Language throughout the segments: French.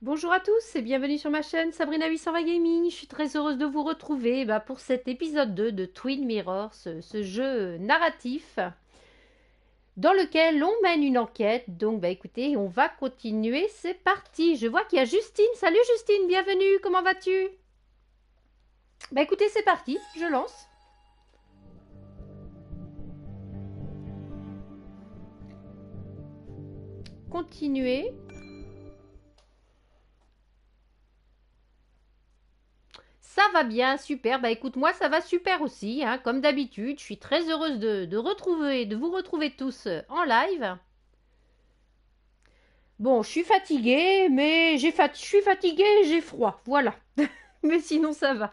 Bonjour à tous et bienvenue sur ma chaîne Sabrina 820 Gaming. Je suis très heureuse de vous retrouver pour cet épisode 2 de Twin Mirror, ce jeu narratif dans lequel on mène une enquête. Donc écoutez, on va continuer, c'est parti. Je vois qu'il y a Justine. Salut Justine, bienvenue, comment vas-tu? Écoutez, c'est parti, je lance. Continuer. Ça va bien, super. Écoute, moi ça va super aussi, hein, comme d'habitude. Je suis très heureuse de vous retrouver tous en live. Bon, je suis fatiguée, mais je suis fatiguée et j'ai froid, voilà. Mais sinon ça va.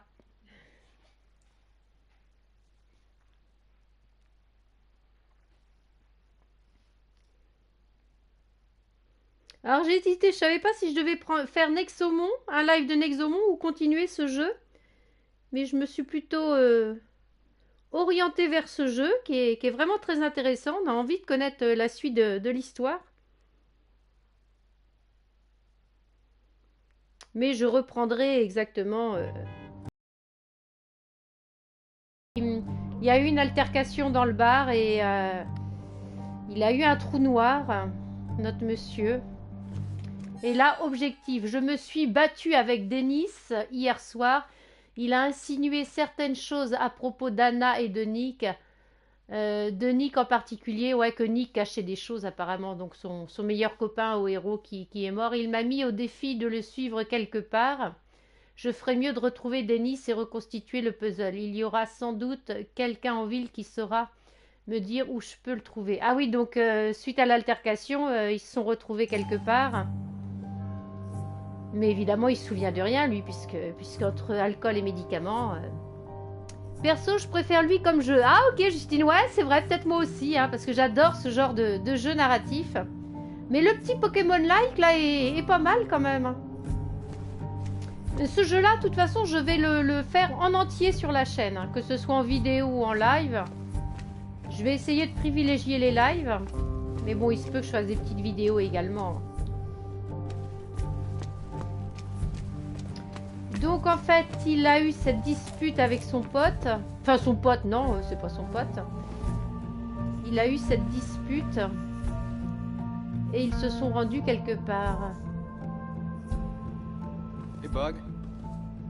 Alors j'ai hésité, je savais pas si je devais faire Nexomon, un live de Nexomon ou continuer ce jeu. Mais je me suis plutôt orientée vers ce jeu qui est vraiment très intéressant. On a envie de connaître la suite de l'histoire. Mais je reprendrai exactement. Il y a eu une altercation dans le bar et il a eu un trou noir, notre monsieur. Et là, objectif, je me suis battue avec Denis hier soir. Il a insinué certaines choses à propos d'Anna et de Nick. De Nick en particulier, ouais, que Nick cachait des choses apparemment. Donc son meilleur copain au héros qui est mort. Il m'a mis au défi de le suivre quelque part. Je ferais mieux de retrouver Denis et reconstituer le puzzle. Il y aura sans doute quelqu'un en ville qui saura me dire où je peux le trouver. Ah oui, donc suite à l'altercation, ils se sont retrouvés quelque part. Mais évidemment, il se souvient de rien, lui, puisqu'entre alcool et médicaments... Perso, je préfère lui comme jeu. Ah ok, Justine, ouais, c'est vrai, peut-être moi aussi, hein, parce que j'adore ce genre de jeu narratif. Mais le petit Pokémon-like, là, est pas mal quand même. Ce jeu-là, de toute façon, je vais le faire en entier sur la chaîne, hein, que ce soit en vidéo ou en live. Je vais essayer de privilégier les lives. Mais bon, il se peut que je fasse des petites vidéos également. Donc en fait, il a eu cette dispute avec son pote. Enfin, son pote, non, c'est pas son pote. Il a eu cette dispute. Et ils se sont rendus quelque part. Hey Bug,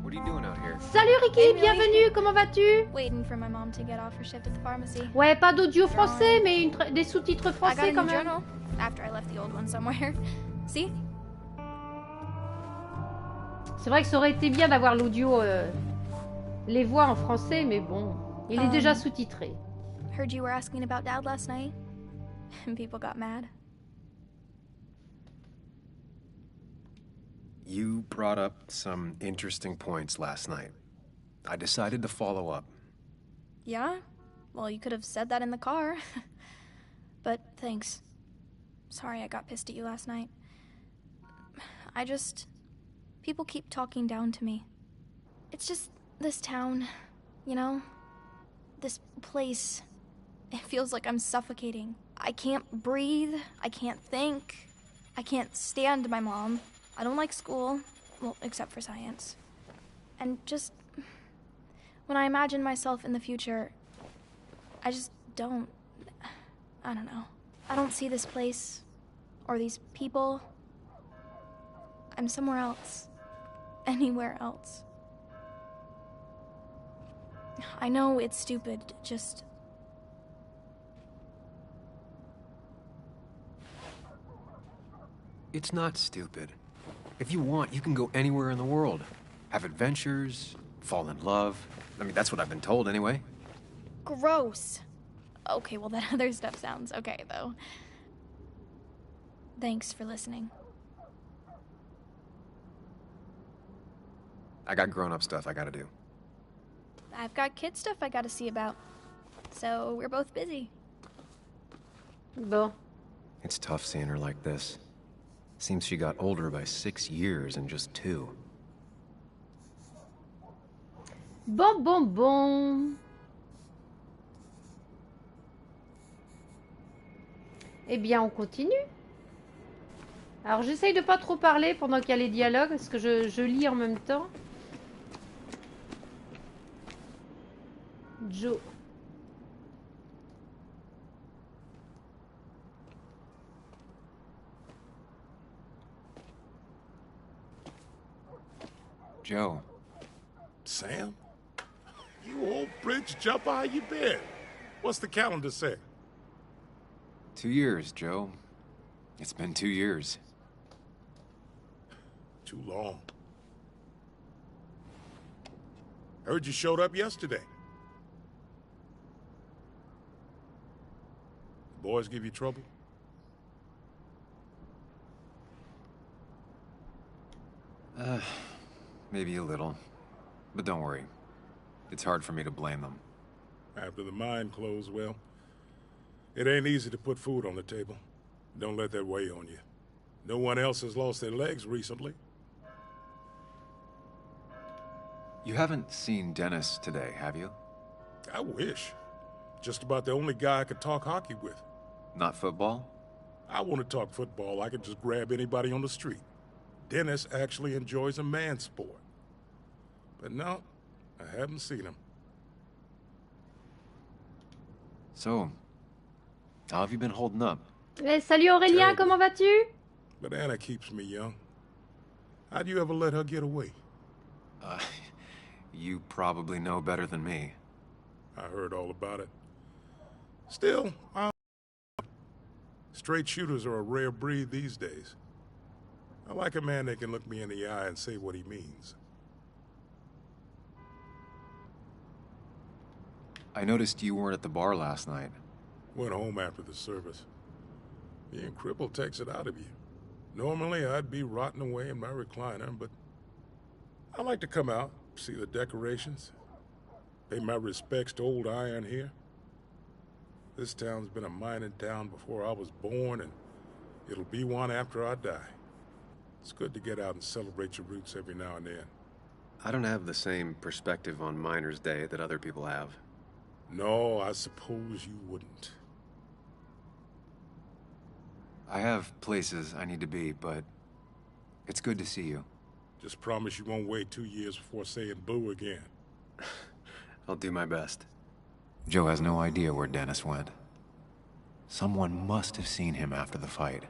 what are you doing out here? Salut Ricky, bienvenue, comment vas-tu? Waiting for my mom to get off her shift at the pharmacy. Ouais, pas d'audio français, mais des sous-titres français quand même. Journal after I left the old one somewhere. See? C'est vrai que ça aurait été bien d'avoir l'audio, les voix en français, mais bon, il est déjà sous-titré. Heard you were asking about Dad last night, and people got mad. You brought up some interesting points last night. I decided to follow up. Yeah? Well, you could have said that in the car. But thanks. Sorry I got pissed at you last night. People keep talking down to me. It's just this town, you know? This place. It feels like I'm suffocating. I can't breathe. I can't think. I can't stand my mom. I don't like school. Well, except for science. And just... when I imagine myself in the future, I just don't... I don't know. I don't see this place. Or these people. I'm somewhere else. Anywhere else. I know it's stupid, just... It's not stupid. If you want, you can go anywhere in the world. Have adventures, fall in love. I mean, that's what I've been told anyway. Gross. Okay, well, that other stuff sounds okay, though. Thanks for listening. I got grown-up stuff I gotta do. I've got kid stuff I gotta see about. So we're both busy. Bon. It's tough seeing her like this. Seems she got older by 6 years in just 2. Bon. Eh bien, on continue. Alors j'essaye de pas trop parler pendant qu'il y a les dialogues, parce que je lis en même temps. Joe. Joe. Sam? You old bridge jumper, how you been? What's the calendar say? 2 years, Joe. It's been 2 years. Too long. Heard you showed up yesterday. The boys give you trouble? Maybe a little. But don't worry. It's hard for me to blame them. After the mine closed, well, it ain't easy to put food on the table. Don't let that weigh on you. No one else has lost their legs recently. You haven't seen Dennis today, have you? I wish. Just about the only guy I could talk hockey with. Not football? I want to talk football. I can just grab anybody on the street. Dennis actually enjoys a man's sport. But no, I haven't seen him. So, how have you been holding up? Eh, salut Aurélien, comment vas-tu? But Anna keeps me young. How'd you ever let her get away? You probably know better than me. I heard all about it. Still, straight shooters are a rare breed these days. I like a man that can look me in the eye and say what he means. I noticed you weren't at the bar last night. Went home after the service. Being crippled takes it out of you. Normally, I'd be rotting away in my recliner, but I like to come out, see the decorations, pay my respects to old iron here. This town's been a mining town before I was born, and it'll be one after I die. It's good to get out and celebrate your roots every now and then. I don't have the same perspective on Miners' Day that other people have. No, I suppose you wouldn't. I have places I need to be, but it's good to see you. Just promise you won't wait 2 years before saying boo again. I'll do my best. Joe has no idea where Dennis went. Someone must have seen him after the fight.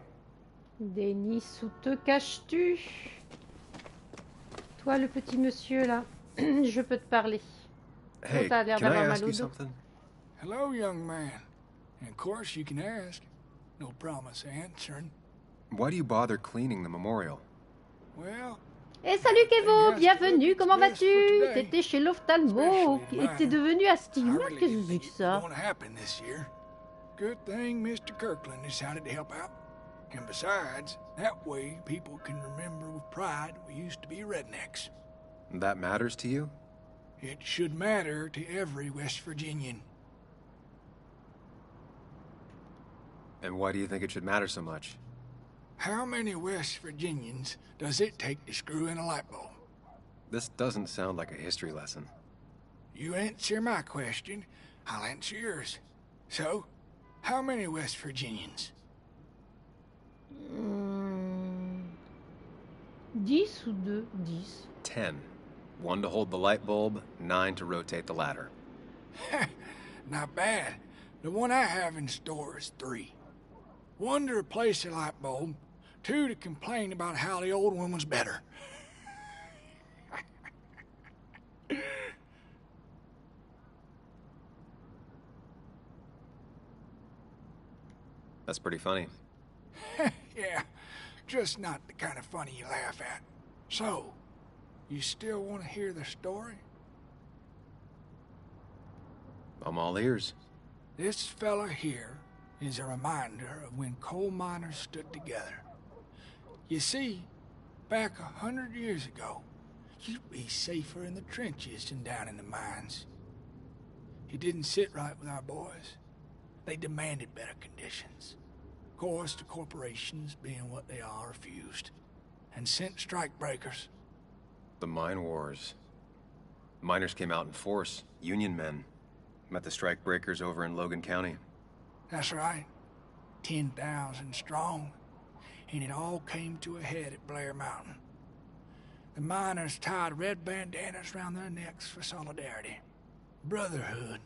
Denis, où te caches-tu? Toi, le petit monsieur, là, je peux te parler. Hey, Oh, t'as l'air can I d'avoir ask mal you au dos. something? Hello, young man. And of course you can ask. No promise answering. Why do you bother cleaning the memorial? Well, Eh, salut Kevo, Yes, bienvenue, look, comment it's best for vas-tu? today. T'étais chez l'ophtalmo, Especially et t'es mine. devenu I astigmate, really qu'est-ce que didn't c'est think que it was ça? going to happen this year. Good thing Mr. Kirkland decided to help out. And besides, that way people can remember with pride we used to be rednecks. That matters to you? It should matter to every West Virginian. And why do you think it should matter so much? How many West Virginians does it take to screw in a light bulb? This doesn't sound like a history lesson. You answer my question, I'll answer yours. So, how many West Virginians? 10 ou 2? 10. 10. 1 to hold the light bulb, 9 to rotate the ladder. Not bad. The one I have in store is 3. 1 to replace the light bulb, 2 to complain about how the old one was better. That's pretty funny. Yeah, just not the kind of funny you laugh at. So, you still want to hear the story? I'm all ears. This fella here is a reminder of when coal miners stood together. You see, back 100 years ago, you'd be safer in the trenches than down in the mines. It didn't sit right with our boys. They demanded better conditions. Of course, the corporations, being what they are, refused, and sent strikebreakers. The mine wars. Miners came out in force, Union men. Met the strikebreakers over in Logan County. That's right. 10,000 strong. and it all came to a head at Blair Mountain. The miners tied red bandanas around their necks for solidarity. Brotherhood.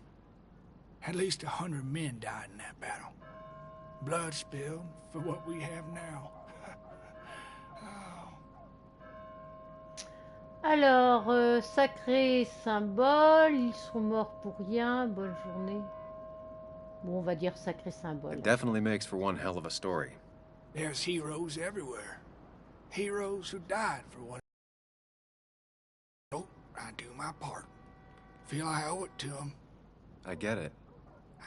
At least 100 men died in that battle. Blood spilled for what we have now. Alors, sacré symbole, ils sont morts pour rien, bonne journée. Bon, on va dire sacré symbole. It definitely makes for one hell of a story. There's heroes everywhere. Heroes who died for what. Oh, I do my part. Feel I owe it to them. I get it.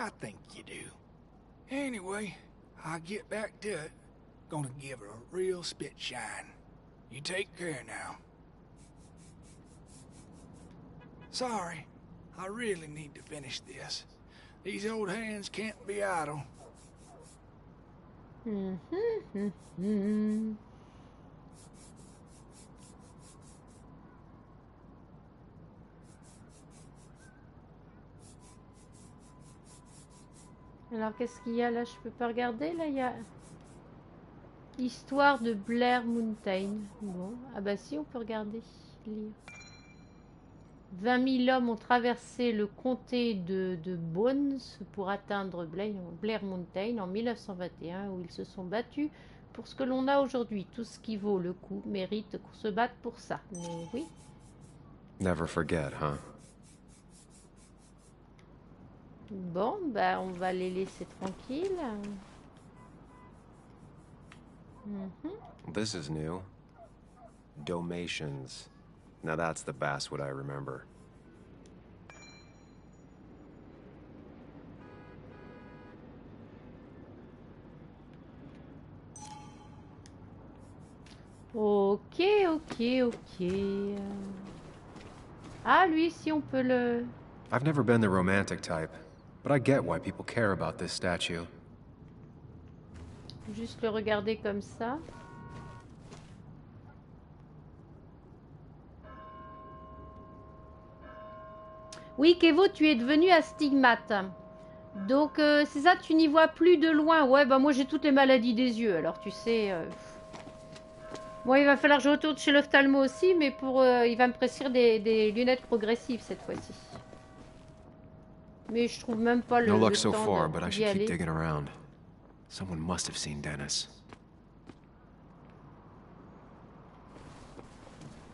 I think you do. Anyway, I'll get back to it. Gonna give her a real spit shine. You take care now. Sorry, I really need to finish this. These old hands can't be idle. Alors, qu'est-ce qu'il y a là? Je peux pas regarder. Là, il y a Histoire de Blair Mountain. Bon, ah bah si, on peut regarder, lire. 20 000 hommes ont traversé le comté de Bones pour atteindre Blair Mountain en 1921, où ils se sont battus pour ce que l'on a aujourd'hui. Tout ce qui vaut le coup mérite qu'on se batte pour ça. Mais oui. Never forget, huh? Bon, bah on va les laisser tranquilles. This is new. Dalmatians. Now that's the Basswood I remember. Ok. Ah, lui, si on peut le... I've never been the romantic type, but I get why people care about this statue. Juste le regarder comme ça. Oui, Kevo, tu es devenu astigmate. Donc, c'est ça, tu n'y vois plus de loin. Ouais, bah moi j'ai toutes les maladies des yeux, alors tu sais... Bon, il va falloir que je retourne chez l'ophtalmo aussi, mais pour, il va me prescrire des lunettes progressives cette fois-ci. Mais je trouve même pas le No luck temps so far, but I d'y should keep aller. digging around. Someone must have seen Dennis.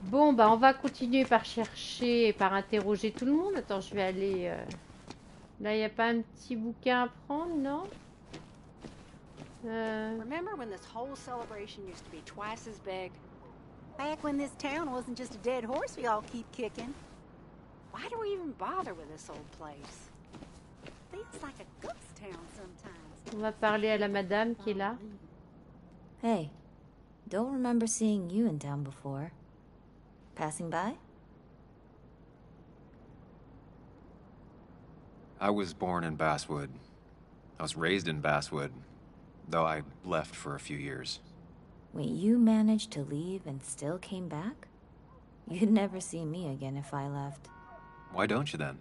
Bon, bah on va continuer par chercher et par interroger tout le monde. Attends, je vais aller... Là, il n'y a pas un petit bouquin à prendre, non? Remember when this whole celebration used to be twice as big? Back when this town wasn't just a dead horse we all keep kicking. Why do we even bother with this old place? Feels like a ghost town sometimes. On va parler à la madame qui est là. Hey, don't remember seeing you in town before. Passing by? I was born in Basswood. I was raised in Basswood, though I left for a few years. Wait, you managed to leave and still came back? You'd never see me again if I left. Why don't you then?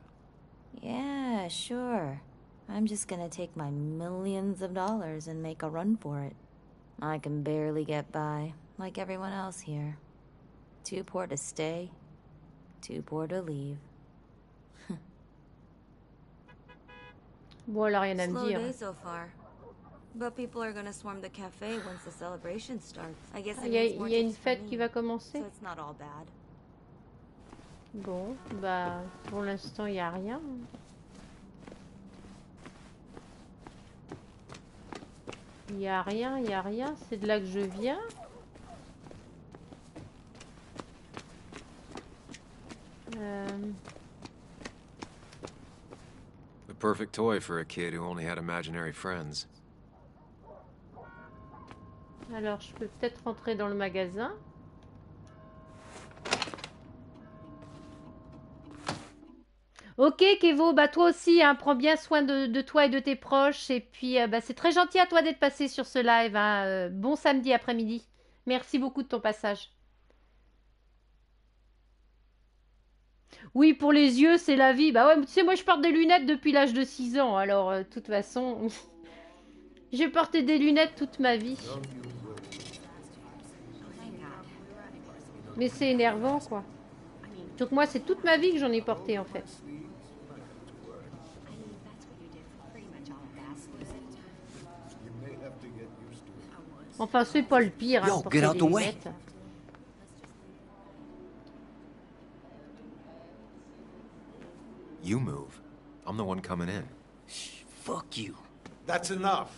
Yeah, sure. I'm just gonna take my millions of dollars and make a run for it. I can barely get by, like everyone else here. Too poor to stay, too poor to leave. Bon, alors rien à me Slow dire. day so far. But people are gonna swarm the cafe once the celebration starts. I guess Il y a une fête qui va commencer. so it's not all bad. Bon, bah pour l'instant il n'y a rien. Il n'y a rien. C'est de là que je viens. The perfect toy for a kid who only had imaginary friends. Alors je peux peut-être rentrer dans le magasin. Ok Kevo, bah toi aussi, hein, prends bien soin de toi et de tes proches. Et puis bah, c'est très gentil à toi d'être passé sur ce live. Hein. Bon samedi après-midi. Merci beaucoup de ton passage. Oui, pour les yeux, c'est la vie. Bah ouais, mais tu sais, moi je porte des lunettes depuis l'âge de 6 ans. Alors, de toute façon, j'ai porté des lunettes toute ma vie. Mais c'est énervant, quoi. Donc moi, c'est toute ma vie que j'en ai porté, en fait. Enfin, c'est pas le pire, hein, porter des lunettes. You move. I'm the one coming in. Shh, fuck you. That's enough.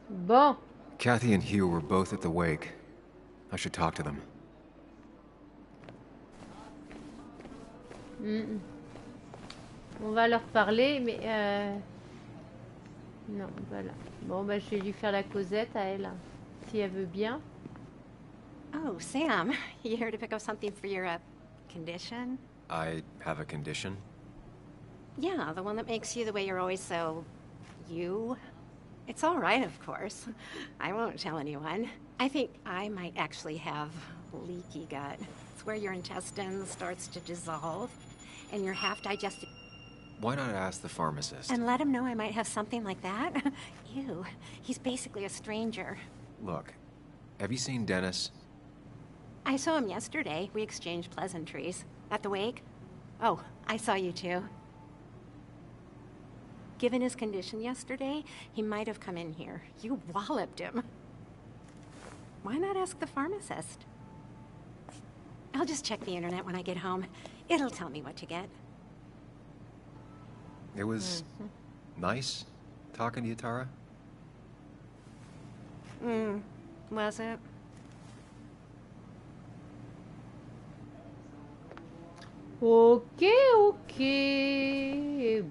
Bon. Kathy and Hugh were both at the wake. I should talk to them. On va leur parler, mais non, voilà. Bon, bah, je vais lui faire la causette à elle, si elle veut bien. Oh, Sam, you here to pick up something for your condition? I have a condition? Yeah, the one that makes you the way you're always so... you. It's all right, of course. I won't tell anyone. I think I might actually have leaky gut. It's where your intestine starts to dissolve, and your half-digested... Why not ask the pharmacist? And let him know I might have something like that? Ew, he's basically a stranger. Look, have you seen Dennis? I saw him yesterday. We exchanged pleasantries. At the wake? Oh, I saw you too. Given his condition yesterday, he might have come in here. You walloped him. Why not ask the pharmacist? I'll just check the internet when I get home. It'll tell me what to get. It was nice talking to you, Tara. Was it? Ok, ok.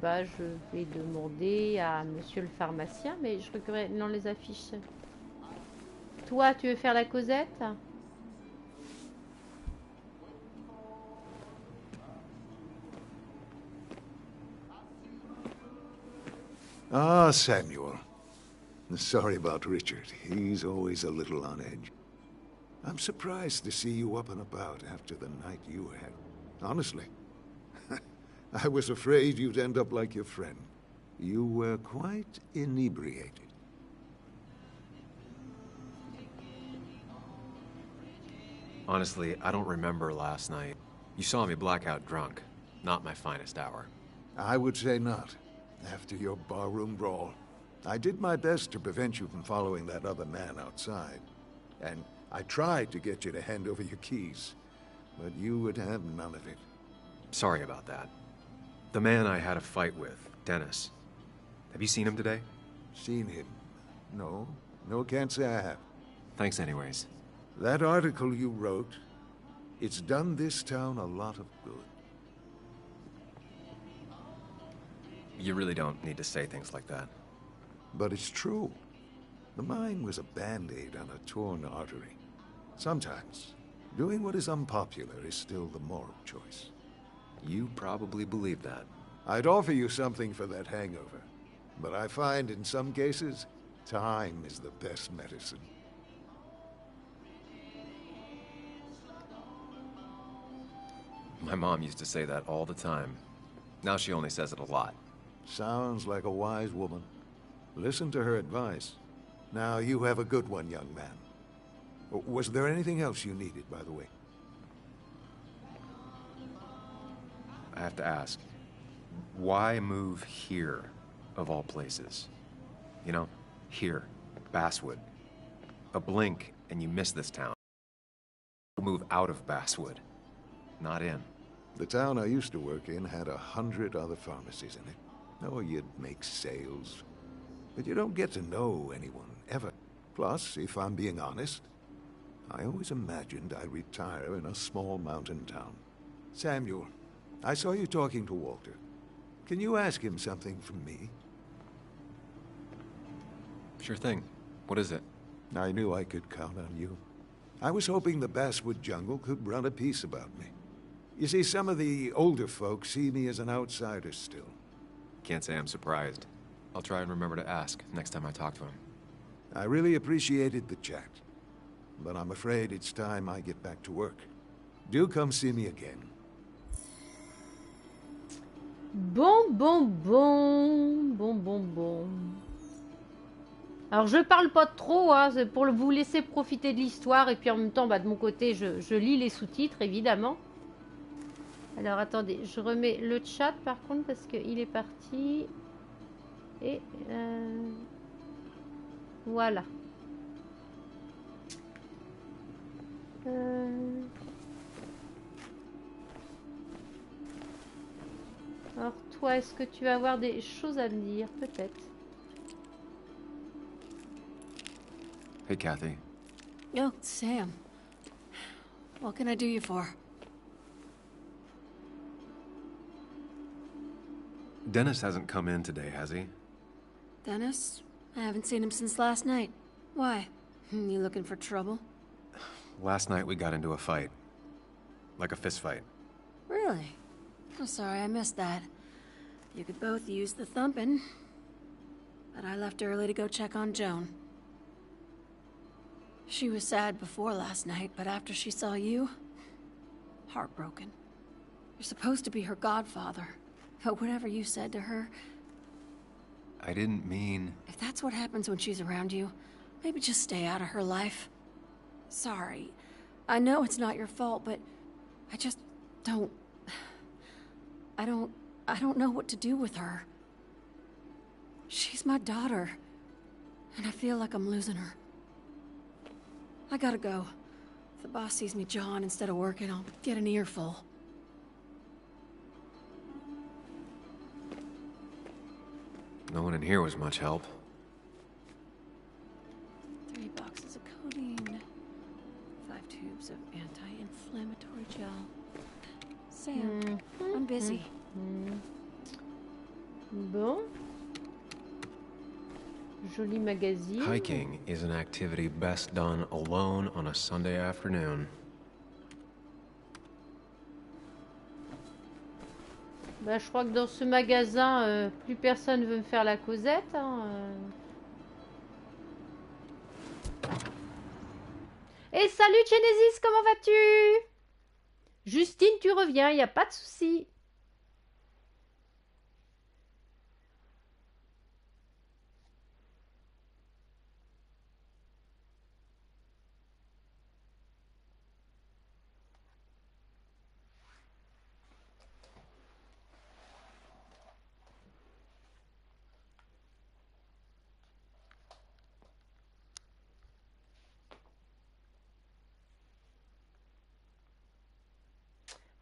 Bah, je vais demander à monsieur le pharmacien, mais je regrette. Non, les affiches. Toi, tu veux faire la causette? Ah, Samuel. Sorry about Richard. He's always a little on edge. I'm surprised to see you up and about after the night you had. Honestly. I was afraid you'd end up like your friend. You were quite inebriated. Honestly, I don't remember last night. You saw me blackout drunk. Not my finest hour. I would say not. After your barroom brawl, I did my best to prevent you from following that other man outside. And I tried to get you to hand over your keys, but you would have none of it. Sorry about that. The man I had a fight with, Dennis. Have you seen him today? Seen him? No. No, can't say I have. Thanks anyways. That article you wrote, it's done this town a lot of good. You really don't need to say things like that. But it's true. The mine was a band-aid on a torn artery. Sometimes, doing what is unpopular is still the moral choice. You probably believe that. I'd offer you something for that hangover, but I find in some cases, time is the best medicine. My mom used to say that all the time. Now she only says it a lot. Sounds like a wise woman. Listen to her advice. Now, you have a good one, young man. Was there anything else you needed, by the way? I have to ask, why move here, of all places? You know, here, Basswood. A blink and you miss this town. Move out of Basswood, not in. The town I used to work in had 100 other pharmacies in it. Oh, you'd make sales. But you don't get to know anyone, ever. Plus, if I'm being honest, I always imagined I'd retire in a small mountain town. Samuel, I saw you talking to Walter. Can you ask him something from me? Sure thing. What is it? I knew I could count on you. I was hoping the Basswood jungle could run a piece about me. You see, some of the older folks see me as an outsider still. Can't say I'm surprised. I'll try and remember to ask next time I talk to him. I really appreciated the chat, but I'm afraid it's time I get back to work. Do come see me again. Bon. Alors je parle pas trop, hein, c'est pour vous laisser profiter de l'histoire et puis en même temps, bah, de mon côté, je lis les sous-titres évidemment. Alors attendez, je remets le chat par contre parce qu'il est parti. Et voilà. Alors toi, est-ce que tu vas avoir des choses à me dire? Peut-être. Hey, Kathy. Oh, Sam. What can I do you for? Dennis hasn't come in today, has he? Dennis? I haven't seen him since last night. Why? You looking for trouble? Last night we got into a fight. Like a fist fight. Really? Oh, sorry, I missed that. You could both use the thumping. But I left early to go check on Joan. She was sad before last night, but after she saw you... heartbroken. You're supposed to be her godfather. But whatever you said to her... I didn't mean... If that's what happens when she's around you, maybe just stay out of her life. Sorry. I know it's not your fault, but I just don't... I don't know what to do with her. She's my daughter, and I feel like I'm losing her. I gotta go. If the boss sees me jawing instead of working, I'll get an earful. No one in here was much help. 3 boxes of codeine. 5 tubes of anti-inflammatory gel. Sam, I'm busy. Bon. Joli magazine. Hiking is an activity best done alone on a Sunday afternoon. Bah, je crois que dans ce magasin, plus personne veut me faire la causette. Hein, Et salut Genesis, comment vas-tu? Justine, tu reviens, il n'y a pas de souci.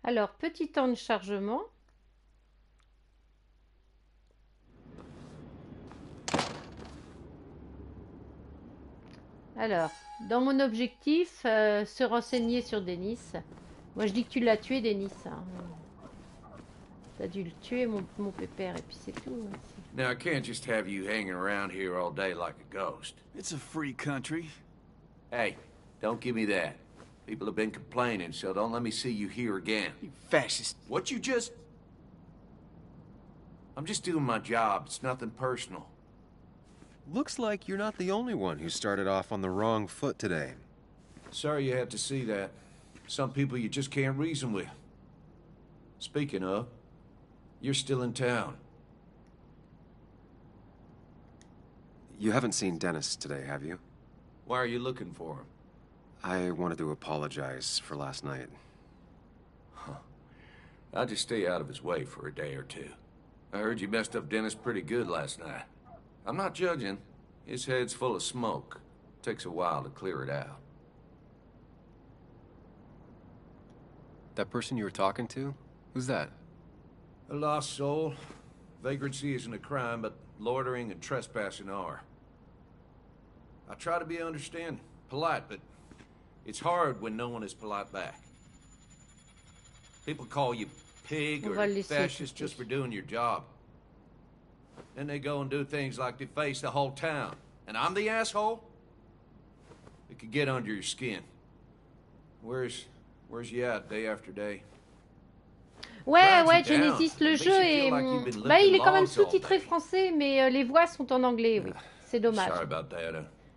Alors, petit temps de chargement. Alors, dans mon objectif, se renseigner sur Denis. Moi, je dis que tu l'as tué, Denis. Hein. T'as dû le tuer, mon pépère, et puis c'est tout. Hein. Now, I can't just have you hanging around here all day like a ghost. It's a free country. Hey, don't give me that. People have been complaining, so don't let me see you here again. You fascist. What you just... I'm just doing my job. It's nothing personal. Looks like you're not the only one who started off on the wrong foot today. Sorry you had to see that. Some people you just can't reason with. Speaking of, you're still in town. You haven't seen Dennis today, have you? Why are you looking for him? I wanted to apologize for last night. Huh. I'll just stay out of his way for a day or two. I heard you messed up Dennis pretty good last night. I'm not judging. His head's full of smoke. Takes a while to clear it out. That person you were talking to? Who's that? A lost soul. Vagrancy isn't a crime, but loitering and trespassing are. I try to be understanding, polite, but it's hard when no one is polite back. People call you pig or fascist just for doing your job. Then they go and do things like deface the whole town. And I'm the asshole? It could get under your skin. Where's you at day after day? Ouais, Genesis, le jeu est... Bah, il est quand même sous-titré français, mais les voix sont en anglais, oui. C'est dommage.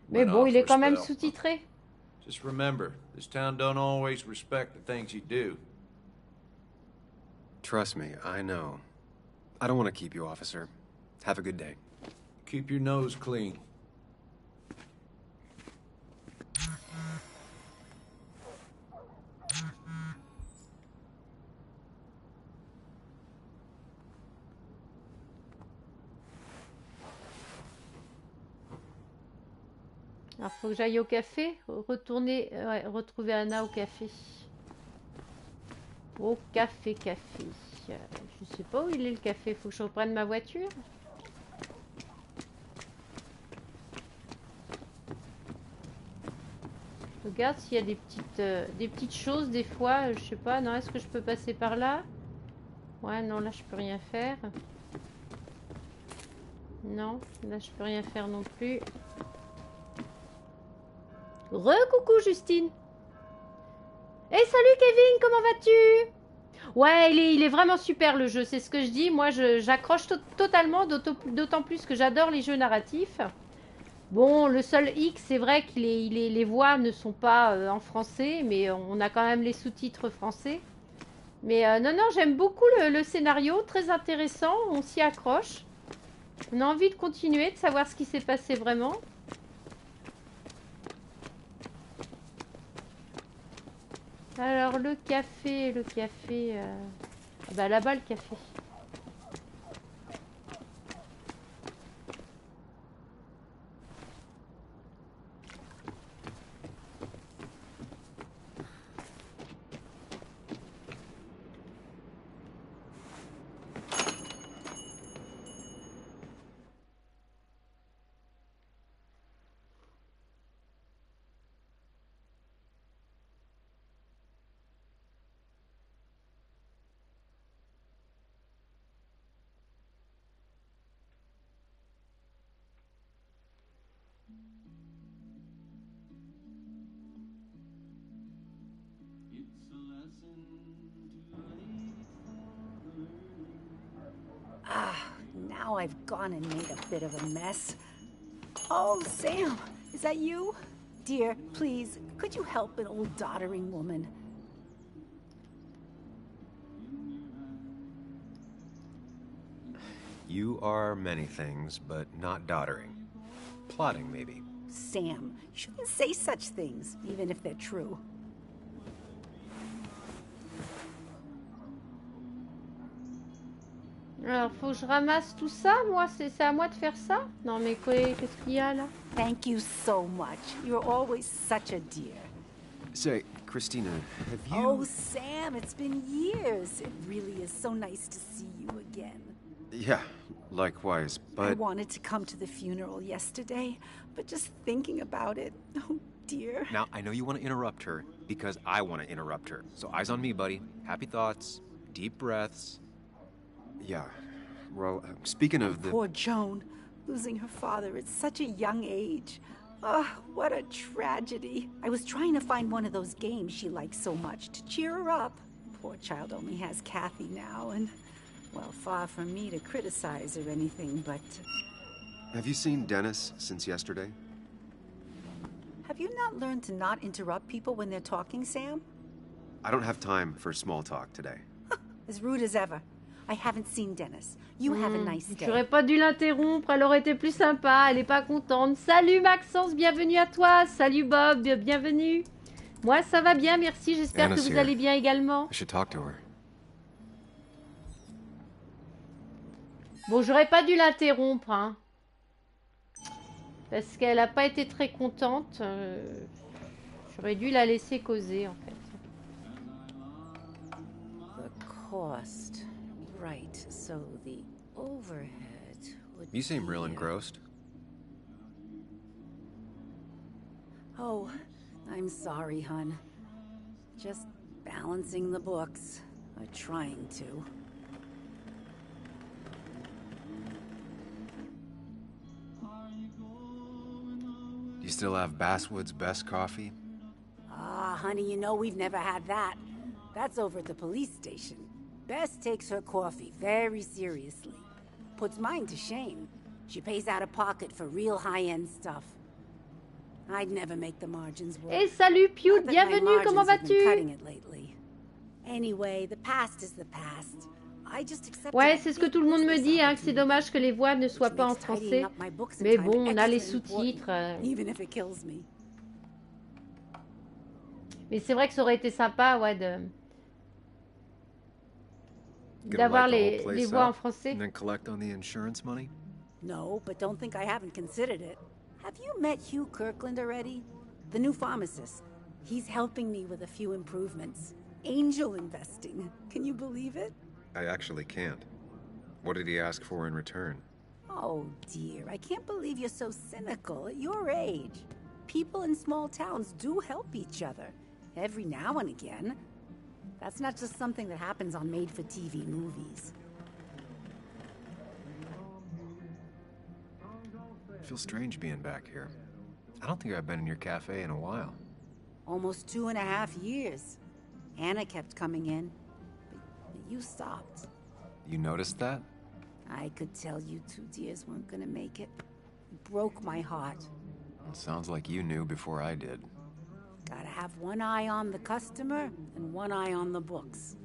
Mais bon, il est quand même sous-titré. Just remember, this town don't always respect the things you do. Trust me, I know. I don't want to keep you, officer. Have a good day. Keep your nose clean. Alors, faut que j'aille au café. Retourner, ouais, retrouver Anna au café. Au café. Je sais pas où il est le café. Faut que je reprenne ma voiture. Je regarde s'il y a des petites choses des fois. Je sais pas. Non, est-ce que je peux passer par là? Ouais, non, là je peux rien faire. Non, là je peux rien faire non plus. Re-coucou Justine. Eh salut Kevin, comment vas-tu? Ouais, il est vraiment super le jeu, c'est ce que je dis. Moi j'accroche totalement, d'autant plus que j'adore les jeux narratifs. Bon, le seul X, c'est vrai que les voix ne sont pas en français, mais on a quand même les sous-titres français. Mais non, j'aime beaucoup le scénario, très intéressant, on s'y accroche. On a envie de continuer, de savoir ce qui s'est passé vraiment. Alors le café, ah bah là-bas le café. Now I've gone and made a bit of a mess. Oh, Sam, is that you? Dear, please, could you help an old doddering woman? You are many things, but not doddering. Plotting, maybe. Sam, you shouldn't say such things, even if they're true. Alors, faut que je ramasse tout ça, moi, c'est à moi de faire ça? Non, mais qu'est-ce qu'il y a là? Thank you so much. You're always such a dear. Say, Christina, have you... Oh, Sam, it's been years. It really is so nice to see you again. Yeah, likewise, but... I wanted to come to the funeral yesterday, but just thinking about it, oh dear. Now, I know you want to interrupt her, because I want to interrupt her. So eyes on me, buddy. Happy thoughts, deep breaths. Yeah, well, speaking of the... Poor Joan, losing her father at such a young age. Oh, what a tragedy. I was trying to find one of those games she likes so much to cheer her up. Poor child only has Kathy now, and, well, far from me to criticize or anything, but... Have you seen Dennis since yesterday? Have you not learned to not interrupt people when they're talking, Sam? I don't have time for small talk today. As rude as ever. I haven't seen Dennis. You have a nice day. J'aurais pas dû l'interrompre, elle aurait été plus sympa, elle est pas contente. Salut Maxence, bienvenue à toi. Salut Bob, bienvenue. Moi ça va bien, merci, j'espère que vous allez bien également. I should talk to her. Bon, j'aurais pas dû l'interrompre, hein. Parce qu'elle a pas été très contente. J'aurais dû la laisser causer en fait. The cost. Right, so the overhead would You seem real engrossed. Oh, I'm sorry, hun. Just balancing the books. Or trying to. Do you still have Basswood's best coffee? Ah, honey, you know we've never had that. That's over at the police station. Bess takes her coffee very seriously. Puts mine to shame. She pays out of pocket for real high-end stuff. I'd never make the margins work. Et salut Pew, bienvenue, comment vas-tu? Cutting it lately. Anyway, the past is the past. Ouais, c'est ce que tout le monde me dit, hein, que c'est dommage que les voix ne soient pas en français. Mais bon, on a les sous-titres. Mais c'est vrai que ça aurait été sympa, ouais, d'avoir les voix en français. And then collect on the insurance money? No, but don't think I haven't considered it. Have you met Hugh Kirkland already? The new pharmacist. He's helping me with a few improvements. Angel investing. Can you believe it? I actually can't. What did he ask for in return? Oh dear, I can't believe you're so cynical at your age. People in small towns do help each other, every now and again. That's not just something that happens on made-for-TV movies. I feel strange being back here. I don't think I've been in your cafe in a while. Almost 2.5 years. Anna kept coming in, but you stopped. You noticed that? I could tell you two dears weren't gonna make it. It broke my heart. It sounds like you knew before I did. Gotta have one eye on the customer and one eye on the books.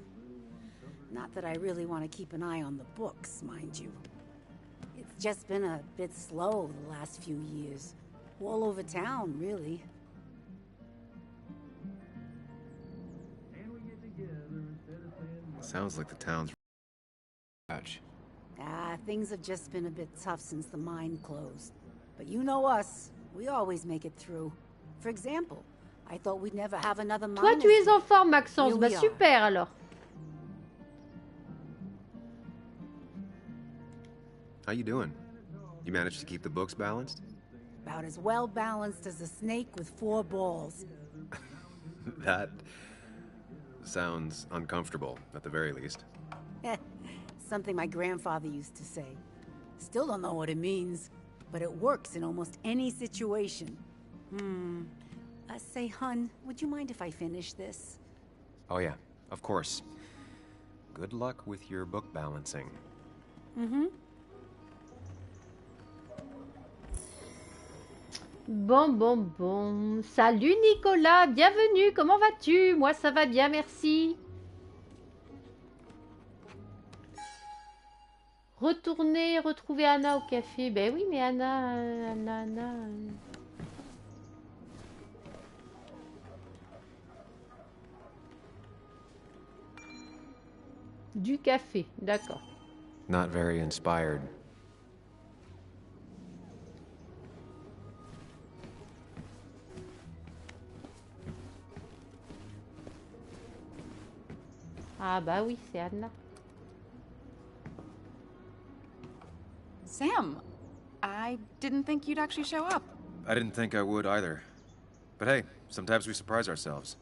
Not that I really want to keep an eye on the books, mind you. It's just been a bit slow the last few years. All over town, really. Sounds like the town's patch. Things have just been a bit tough since the mine closed. But you know us, we always make it through. For example, I thought we'd never have another mine. Toi, tu es en forme, Maxence. Bah super alors. How you doing? You managed to keep the books balanced? About as well balanced as a snake with 4 balls. That sounds uncomfortable, at the very least. Something my grandfather used to say. Still don't know what it means, but it works in almost any situation. Say, hun, would you mind if I finish this? Oh yeah, of course. Good luck with your book balancing. Bon. Salut Nicolas, bienvenue, comment vas-tu? Moi ça va bien, merci. Retrouver Anna au café. Ben oui, mais Anna... Du café, d'accord. Not very inspired. Ah bah oui, c'est Anna. Sam, I didn't think you'd actually show up. I didn't think I would either. But hey, sometimes we surprise ourselves.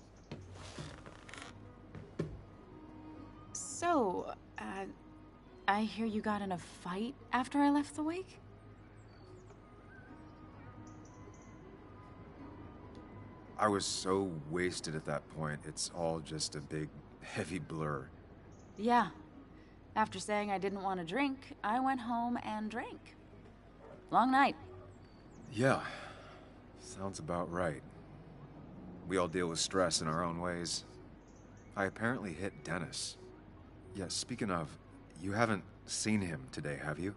So, I hear you got in a fight after I left the wake? I was so wasted at that point, it's all just a big, heavy blur. Yeah. After saying I didn't want to drink, I went home and drank. Long night. Yeah, sounds about right. We all deal with stress in our own ways. I apparently hit Dennis. Yes, speaking of, you haven't seen him today, have you?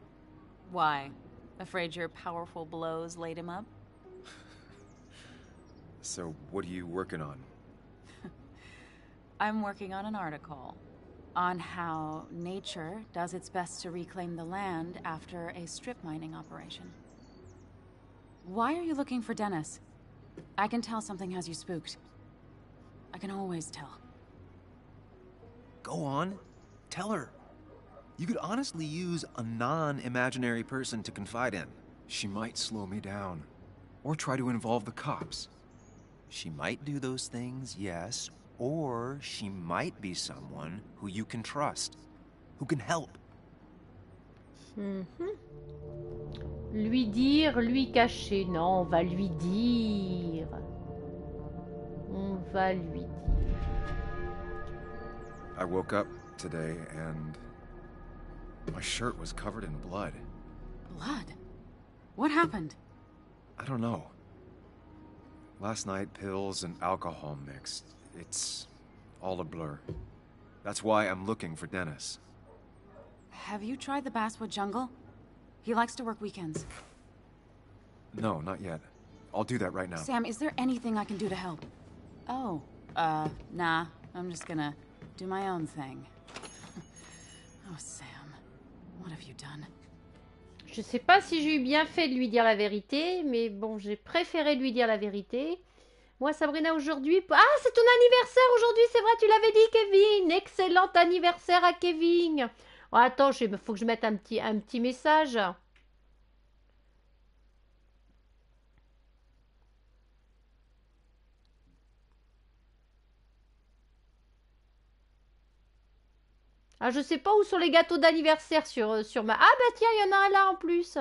Why? Afraid your powerful blows laid him up? So, what are you working on? I'm working on an article on how nature does its best to reclaim the land after a strip mining operation. Why are you looking for Dennis? I can tell something has you spooked. I can always tell. Go on. Tell her. You could honestly use a non-imaginary person to confide in. She might slow me down. Or try to involve the cops. She might do those things, yes. Or she might be someone who you can trust. Who can help. Lui dire, lui cacher. Non, on va lui dire. On va lui dire. I woke up today and my shirt was covered in blood. Blood? What happened? I don't know. Last night, pills and alcohol mixed. It's all a blur. That's why I'm looking for Dennis. Have you tried the Basswood jungle? He likes to work weekends. No, not yet. I'll do that right now. Sam, is there anything I can do to help? Oh, nah. I'm just gonna do my own thing. Oh, Sam. What have you done? Je sais pas si j'ai eu bien fait de lui dire la vérité, mais bon, j'ai préféré lui dire la vérité. Moi, Sabrina, aujourd'hui... Ah, c'est ton anniversaire aujourd'hui, c'est vrai, tu l'avais dit, Kevin. Excellent anniversaire à Kevin. Oh, attends, il faut que je mette un petit message. Ah, je sais pas où sont les gâteaux d'anniversaire sur ma... Ah, bah tiens, il y en a un là en plus.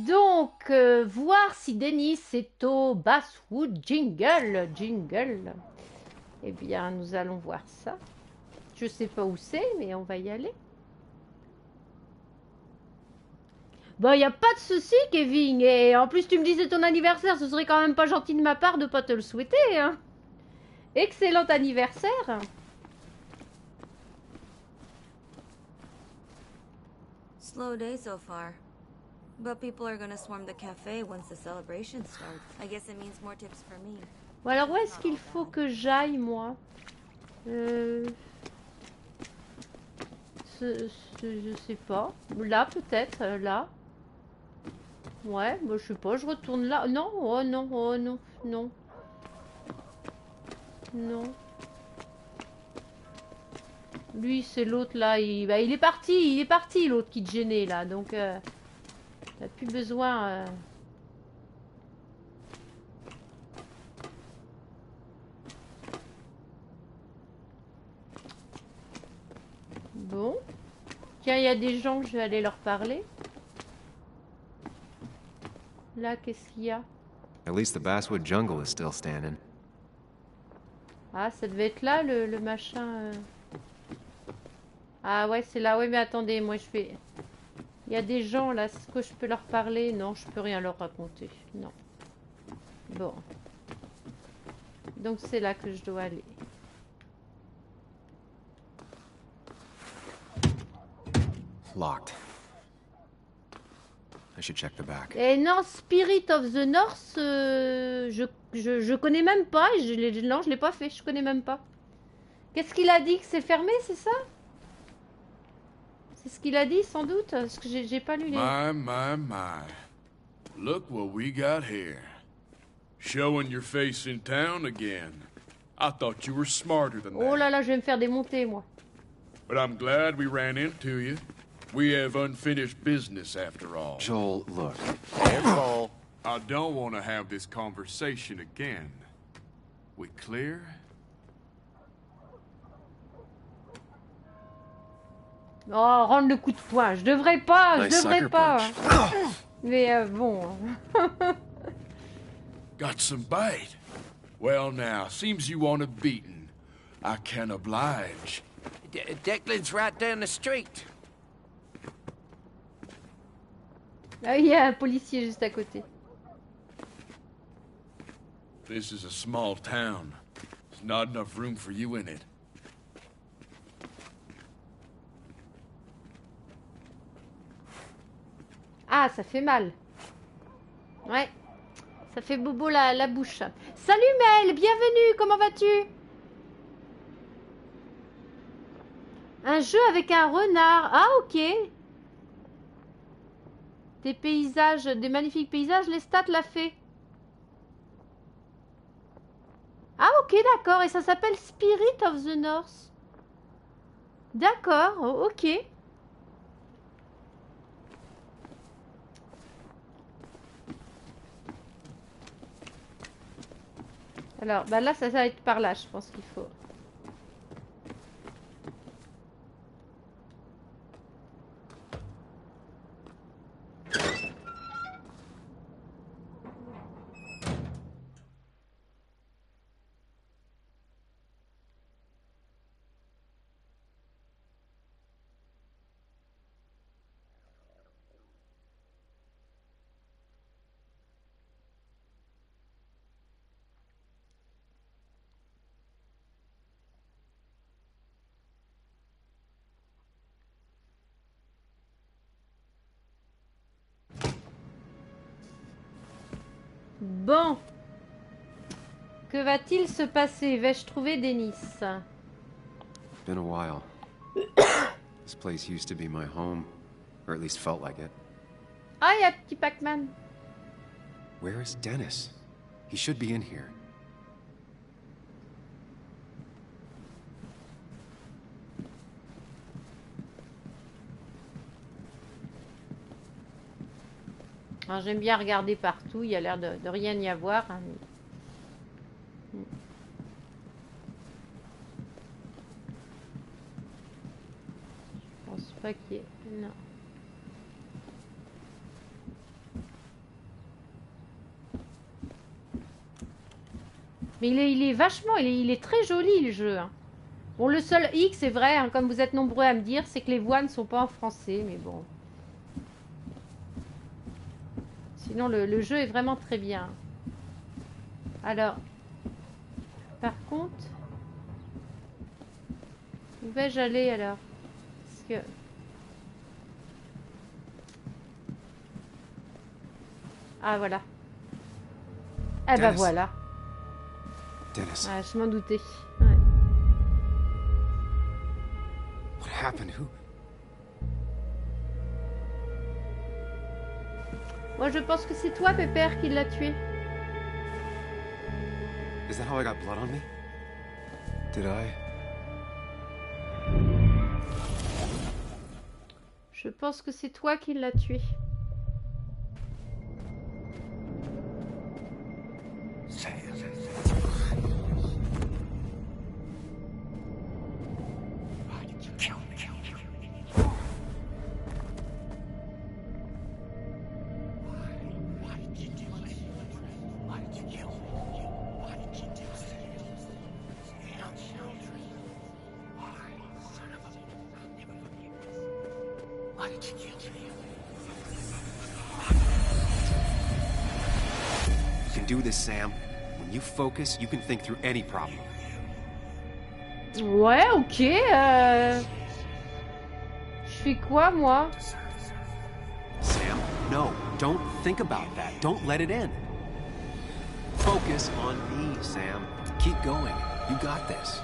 Donc, voir si Denis est au Basswood jingle. Eh bien, nous allons voir ça. Je sais pas où c'est, mais on va y aller. Bon, il n'y a pas de souci, Kevin. Et en plus, tu me dis c'est ton anniversaire. Ce serait quand même pas gentil de ma part de pas te le souhaiter. Hein. Excellent anniversaire. Slow day so far. But people are gonna swarm the cafe once the celebration starts. I guess it means more tips for me. Bon, alors où est-ce qu'il faut que j'aille, moi? Je sais pas. Là, peut-être. Là. Ouais, bah, je sais pas. Je retourne là. Non, oh non, oh non, non. Non. Lui, c'est l'autre là. Il est parti l'autre qui te gênait là. Donc, t'as plus besoin. Bon. Tiens, il y a des gens, je vais aller leur parler. Là, qu'est-ce qu'il y a? At least the Basswood jungle is still standing. Ah, ça devait être là, le machin. Ah ouais, c'est là. Oui, mais attendez, moi je fais... Il y a des gens là, est-ce que je peux leur parler? Non, je peux rien leur raconter. Non. Bon. Donc c'est là que je dois aller. Locked. I should check the back. Et non, Spirit of the North, je connais même pas. Non, je l'ai pas fait, je connais même pas. Qu'est-ce qu'il a dit? Que c'est fermé, c'est ça? C'est ce qu'il a dit, sans doute? Parce que j'ai pas lu les... My. Look what we got here. Showing your face in town again. I thought you were smarter than that. Oh là là, je vais me faire démonter, moi. But I'm glad we ran into you. We have unfinished business after all. Joel, look. Careful. I don't want to have this conversation again. We clear? Oh, rendre le coup de poing. Je devrais pas, Mais bon. Got some bite. Well now, seems you want a beating. I can oblige. Declan's right down the street. Ah, il y a un policier juste à côté. This is a small town. There's not enough room for you in it. Ah, ça fait mal. Ouais. Ça fait bobo la bouche. Salut Mel, bienvenue, comment vas-tu? Un jeu avec un renard. Ah, ok. Des paysages, des magnifiques paysages, les stats l'a fait. Ah, ok, d'accord. Et ça s'appelle Spirit of the North. D'accord, ok. Alors, bah là, ça va être par là, je pense qu'il faut. Bon. Que va-t-il se passer? Vais-je trouver Denis? Been a while. This place used to be my home, or at least felt like it. Ah, il y a petit Pac-Man. Where is Dennis? He should be in here. J'aime bien regarder partout, il y a l'air de rien y avoir. Hein, mais... Je pense pas qu'il y ait... Non. Mais il est vachement... Il est très joli le jeu. Hein. Bon, le seul hic, c'est vrai, hein, comme vous êtes nombreux à me dire, c'est que les voix ne sont pas en français, mais bon... Sinon, le jeu est vraiment très bien. Alors, par contre, où vais-je aller alors? Parce que... Ah, voilà. Ah bah voilà. Dennis. Ah, je m'en doutais. Ouais. What happened? Who? Moi, je pense que c'est toi, Pépère, qui l'a tué. Is that how I got blood on me? Did I? Je pense que c'est toi qui l'a tué. Do this, Sam. When you focus, you can think through any problem. Ouais, ok. Je fais quoi, moi? Sam, no. Don't think about that. Don't let it in. Focus on me, Sam. Keep going. You got this.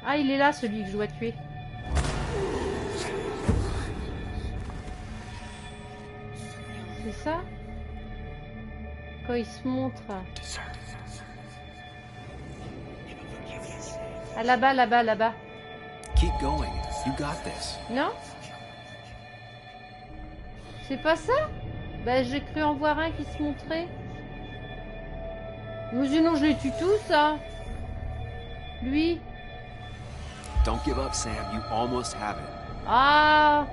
Ah, il est là, celui que je dois tuer. C'est ça? Quand il se montre. Ah, là-bas, là-bas, là-bas. Keep going. You got this. Non? C'est pas ça? Bah, j'ai cru en voir un qui se montrait. Mais sinon, je les tue tous, hein. Lui. Don't give up, Sam. You almost have it. Ah!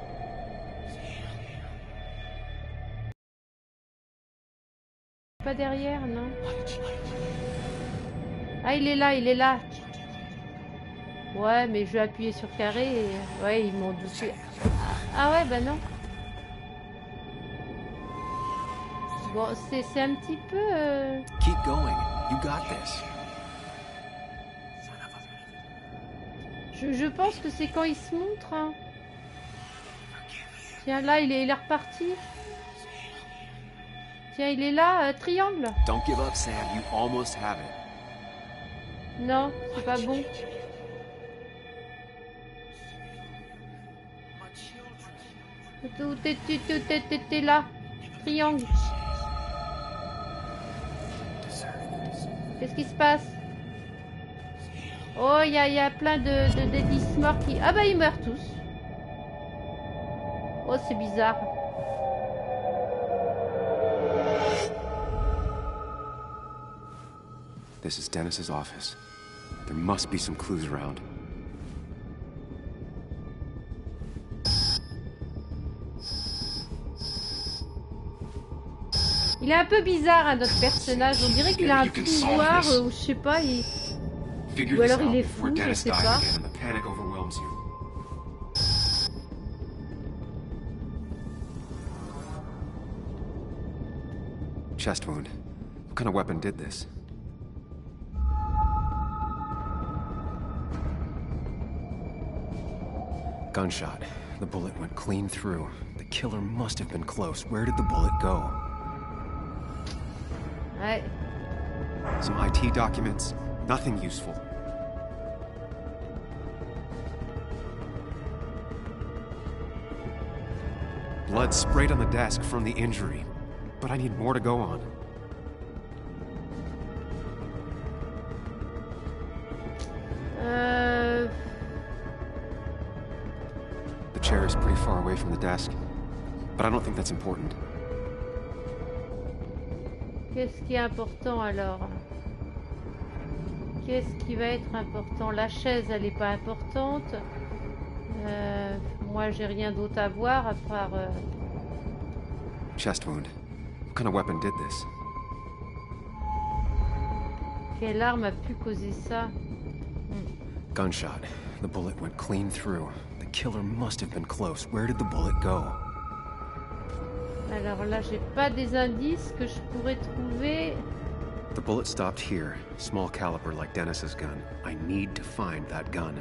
Pas derrière, non? Ah, il est là, il est là. Ouais, mais je vais appuyer sur carré et... Ouais, ils m'ont douché. Ah ouais, bah non. Bon, c'est un petit peu... Keep going. You got this. Je pense que c'est quand il se montre. Hein. Tiens, là, il est reparti. Tiens, il est là, triangle. Don't give up, Sam. You almost have it. Non, c'est pas bon. T'es là. Triangle. Qu'est-ce qui se passe? Oh, il y a plein de 10 morts qui... Ah bah, ils meurent tous. Oh, c'est bizarre. This is Dennis's office. There must be some clues around. Il est un peu bizarre, hein, notre personnage. On dirait qu'il a un pouvoir, ou je sais pas, il... Ou alors il est fou, je sais pas. Chest wound. What kind of weapon did this? Gunshot. The bullet went clean through. The killer must have been close. Where did the bullet go? Ouais. Some IT documents. Nothing useful. Blood sprayed on the desk from the injury. But I need more to go on. The chair is pretty far away from the desk, but I don't think that's important. Qu'est-ce qui est important alors? Qu'est-ce qui va être important? La chaise, elle n'est pas importante. Moi, j'ai rien d'autre à voir à part... Chest wound. What kind of weapon did this? Quelle arme a pu causer ça? Gunshot. The bullet went clean through. The killer must have been close. Where did the bullet go? Alors là, j'ai pas des indices que je pourrais trouver. The bullet stopped here. Small caliber like Dennis's gun. I need to find that gun.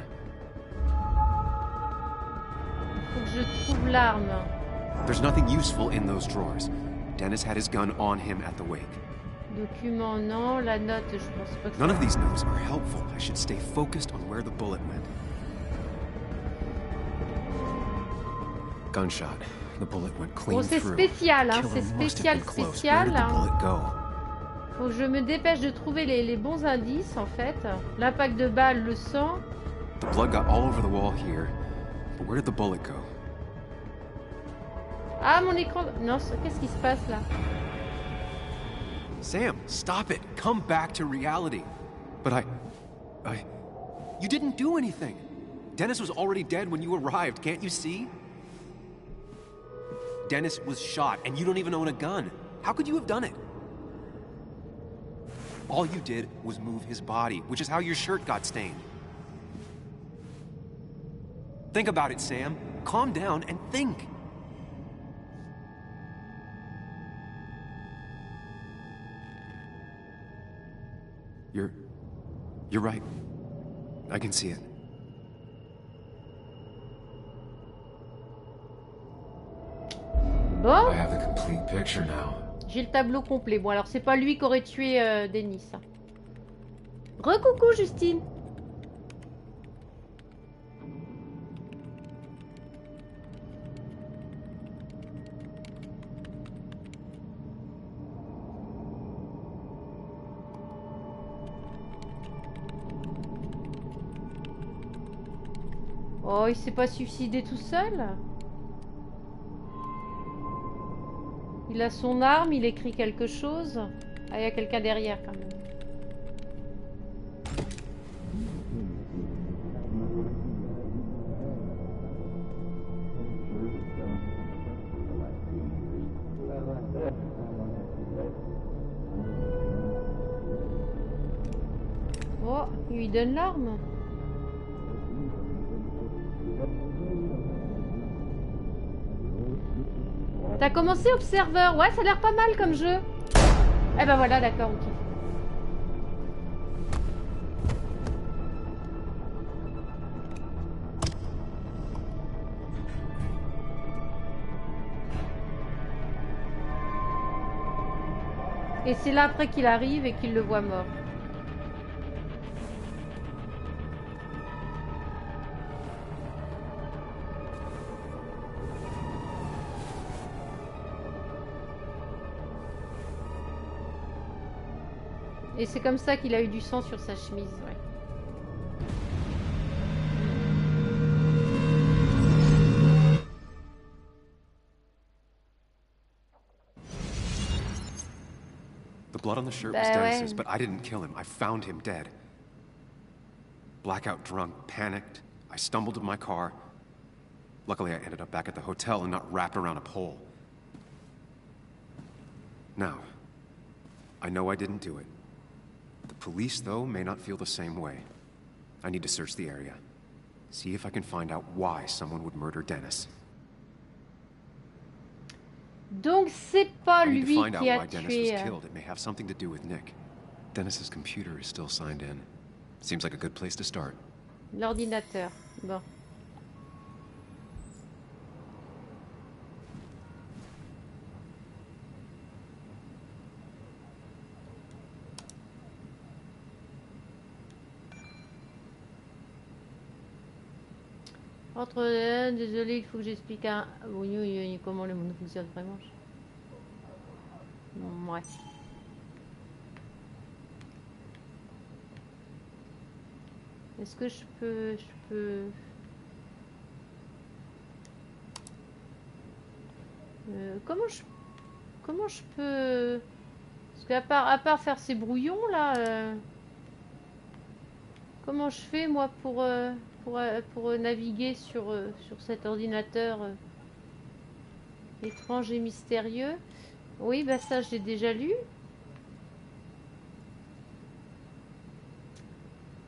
Faut que je trouve l'arme. There's nothing useful in those drawers. Dennis had his gun on him at the wake. Document, non. La note, je pense pas que None of these notes are helpful. I should stay focused on where the bullet went. Gunshot. The bullet went clean c'est through. spécial, hein. Killer C'est must have spécial, been close. spécial. Where did the bullet go? Faut que je me dépêche de trouver les bons indices, en fait. L'impact de balle, le sang. The blood got all over the wall here. But where did the bullet go? Ah, mon écran... Non, qu'est-ce qui se passe, là? Sam, stop it. Come back to reality. But You didn't do anything. Dennis was already dead when you arrived, can't you see? Dennis was shot, and you don't even own a gun. How could you have done it? All you did was move his body, which is how your shirt got stained. Think about it, Sam. Calm down and think. You're right. I can see it. Bon. I have the complete picture now. J'ai le tableau complet. Bon, alors c'est pas lui qui aurait tué Denis. Recoucou, Justine. Oh, il s'est pas suicidé tout seul? Il a son arme, il écrit quelque chose. Ah, il y a quelqu'un derrière quand même. Oh, il lui donne l'arme. T'as commencé Observer? Ouais, ça a l'air pas mal comme jeu. Eh ben voilà, d'accord, ok. Et c'est là après qu'il arrive et qu'il le voit mort. Et c'est comme ça qu'il a eu du sang sur sa chemise, ouais. The blood on the shirt was Dennis's, but I didn't kill him. I found him dead. Blackout drunk, panicked. I stumbled to my car. Luckily, I ended up back at the hotel and not wrapped around a pole. Now, I know I didn't do it. The police, though, may not feel the same way. I need to search the area. See if I can find out why someone would murder Dennis. Donc c'est pas lui qui a why Dennis tué. Was killed. It may have something to do with Nick. Dennis's computer is still signed in. Seems like a good place to start. L'ordinateur. Bon. Désolé, il faut que j'explique un... comment le monde fonctionne vraiment. Ouais. Est-ce que je peux... Comment je peux... Parce qu'à part faire ces brouillons là, comment je fais moi pour naviguer sur cet ordinateur étrange et mystérieux? Oui, bah ça j'ai déjà lu.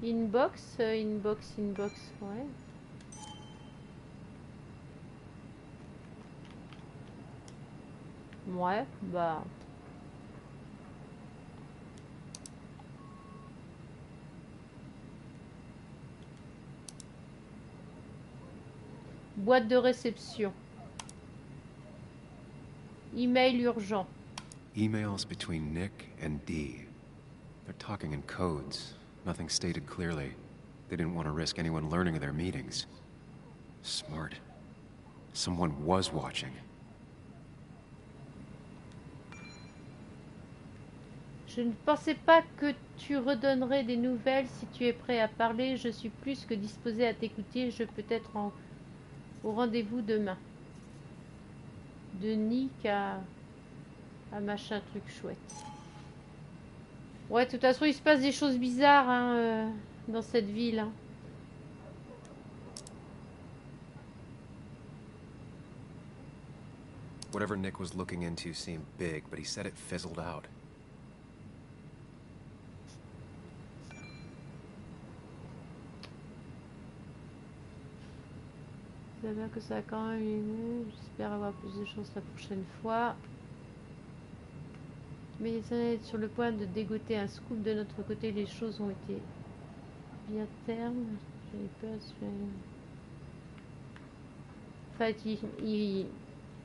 Inbox, ouais. Ouais, bah... Boîte de réception. Email urgent. Emails between Nick and Dee. They're talking in codes. Nothing stated clearly. They didn't want to risk anyone learning of their meetings. Smart. Someone was watching. Je ne pensais pas que tu redonnerais des nouvelles. Si tu es prêt à parler, je suis plus que disposé à t'écouter. Je peux être au rendez-vous demain. De Nick à machin truc chouette. Ouais, de toute façon, il se passe des choses bizarres hein, dans cette ville. Hein. Whatever Nick was looking into seemed big, but he said it fizzled out. C'est bien que ça a quand même eu. J'espère avoir plus de chance la prochaine fois. Mais ça est sur le point de dégoter un scoop de notre côté. Les choses ont été bien termes. J'avais peur. En fait,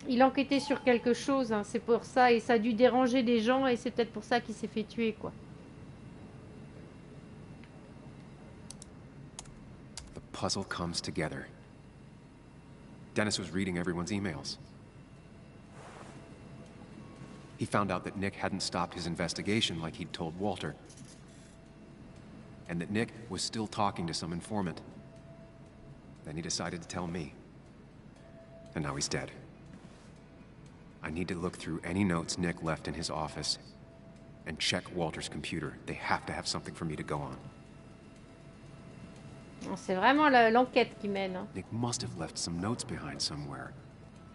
il enquêtait sur quelque chose. Hein, c'est pour ça. Et ça a dû déranger des gens. Et c'est peut-être pour ça qu'il s'est fait tuer, quoi. The puzzle comes together. Dennis was reading everyone's emails. He found out that Nick hadn't stopped his investigation like he'd told Walter. And that Nick was still talking to some informant. Then he decided to tell me. And now he's dead. I need to look through any notes Nick left in his office and check Walter's computer. They have to have something for me to go on. C'est vraiment l'enquête qui mène. Hein. Nick must have left some notes behind somewhere.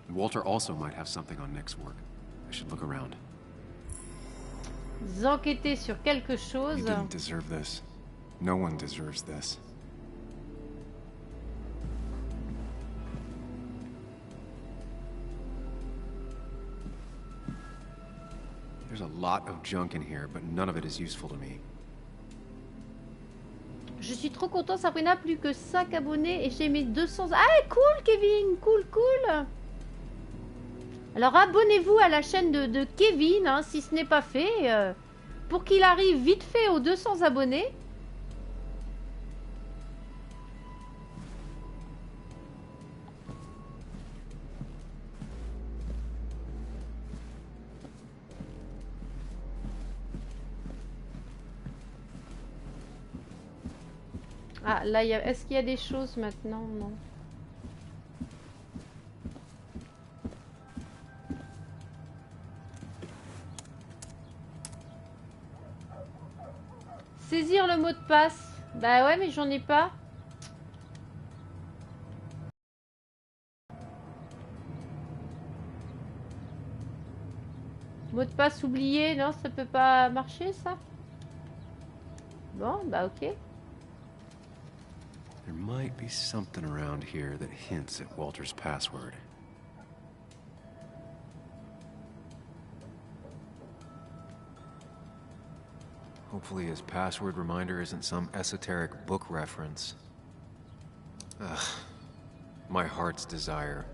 And Walter also might have something on Nick's work. I should look around. Vous enquêtez sur quelque chose. You didn't deserve this. No one deserves this. There's a lot of junk in here, but none of it is useful to me. Je suis trop content, Sabrina, plus que 5 abonnés et j'ai mes 200... Ah, cool, Kevin, cool, cool. Alors, abonnez-vous à la chaîne de Kevin, hein, si ce n'est pas fait, pour qu'il arrive vite fait aux 200 abonnés. Ah, là, est-ce qu'il y a des choses maintenant? Non. Saisir le mot de passe. Bah ouais, mais j'en ai pas. Mot de passe oublié. Non, ça peut pas marcher, ça. Bon, bah ok. There might be something around here that hints at Walter's password. Hopefully his password reminder isn't some esoteric book reference. Ugh. My heart's desire.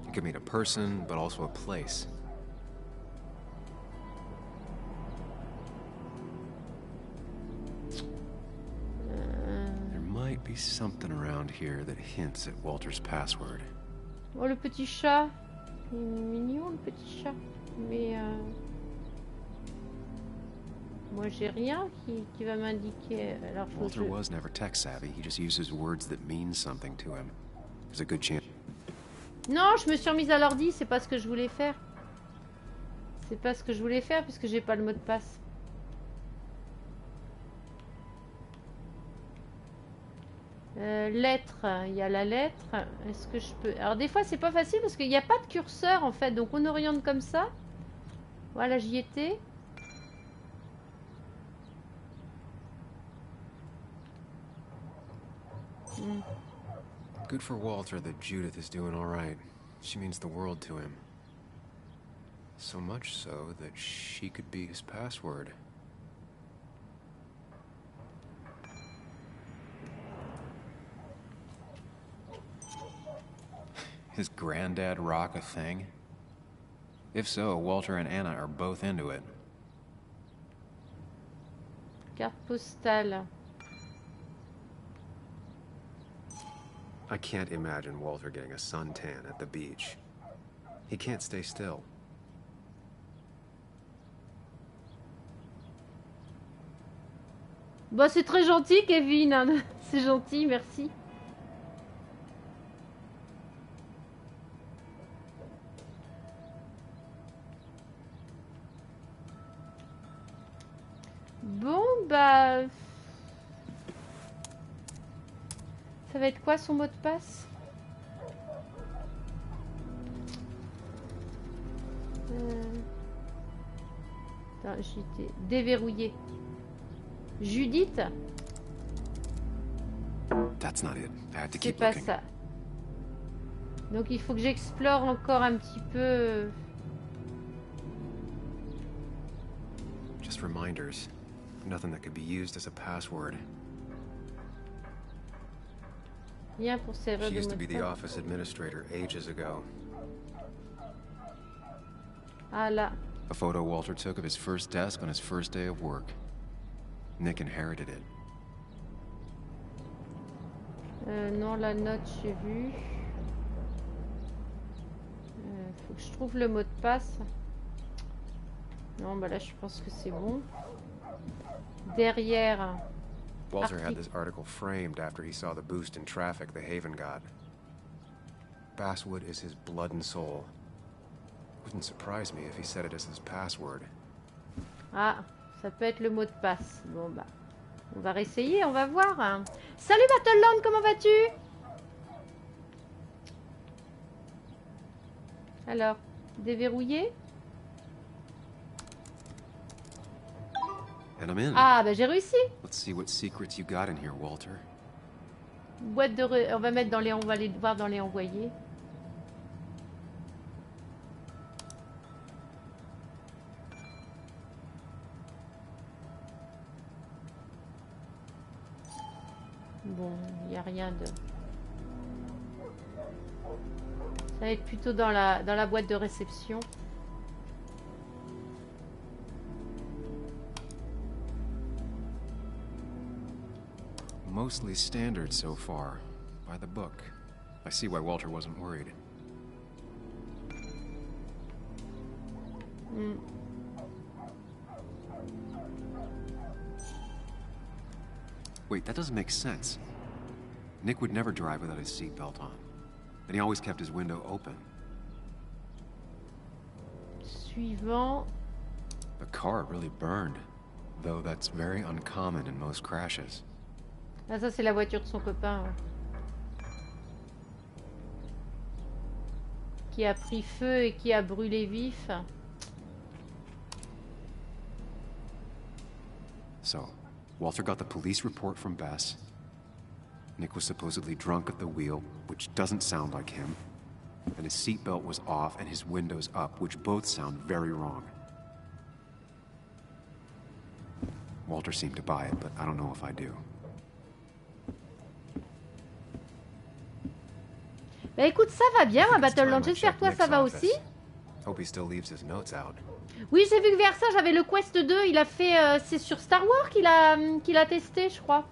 It could mean a person, but also a place. There might be something around here that hints at Walter's password. Oh, le petit chat. Il est mignon, le petit chat. Mais moi, j'ai rien qui va m'indiquer. Alors, Walter was never tech savvy. He just uses words that mean something to him. There's a good chance. Non, je me suis remise à l'ordi. C'est pas ce que je voulais faire. C'est pas ce que je voulais faire puisque j'ai pas le mot de passe. Lettre, il y a la lettre. Est-ce que je peux... Alors des fois c'est pas facile parce qu'il n'y a pas de curseur en fait. Donc on oriente comme ça. Voilà, j'y étais. Good for Walter that Judith is doing all right. She means the world to him. So much so that she could be his password. His granddad rock a thing? If so, Walter and Anna are both into it. Carte postale. I can't imagine Walter getting a suntan at the beach. He can't stay still. Bah c'est très gentil Kevin. C'est gentil, merci. Bon, bah... Ça va être quoi son mot de passe? Attends, j'étais déverrouillé. Judith? C'est pas ça. Donc il faut que j'explore encore un petit peu. Just reminders. Nothing that could be used as a password. Rien pour servir She de used mot to be de the passe. office administrator ages ago. Ah là. A photo Walter took of his first desk on his first day of work. Nick inherited it. Non, la note, j'ai vu. Faut que je trouve le mot de passe. Non, bah là, je pense que c'est bon. Derrière. Walter had this article framed after he saw the boost in traffic the Haven got. Basswood is his blood and soul. Wouldn't surprise me if he said it as his password. Ah, ça peut être le mot de passe. Bon, bah, on va réessayer, on va voir. Salut Battleland, comment vas-tu? Alors, déverrouiller? And I'm in. Ah, bah j'ai réussi. Let's see what secrets you got in here, Walter. Boîte de... On va mettre dans les... On va aller voir dans les envoyés. Bon, il n'y a rien de... Ça va être plutôt dans la boîte de réception. Mostly standard so far. By the book. I see why Walter wasn't worried. Wait, that doesn't make sense. Nick would never drive without his seatbelt on. And he always kept his window open. Suivant. The car really burned. Though that's very uncommon in most crashes. Ah, ça c'est la voiture de son copain. Ouais. Qui a pris feu et qui a brûlé vif. So, Walter got the police report from Bess. Nick was supposedly drunk at the wheel, which doesn't sound like him. And his seatbelt was off and his windows up, which both sound very wrong. Walter seemed to buy it, but I don't know if I do. Bah écoute, ça va bien, ma Battleland. J'espère que toi ça va aussi. Hope he still leaves his notes out. Oui, j'ai vu que vers ça, j'avais le Quest 2. Il a fait... c'est sur Star Wars qu'il a testé, je crois.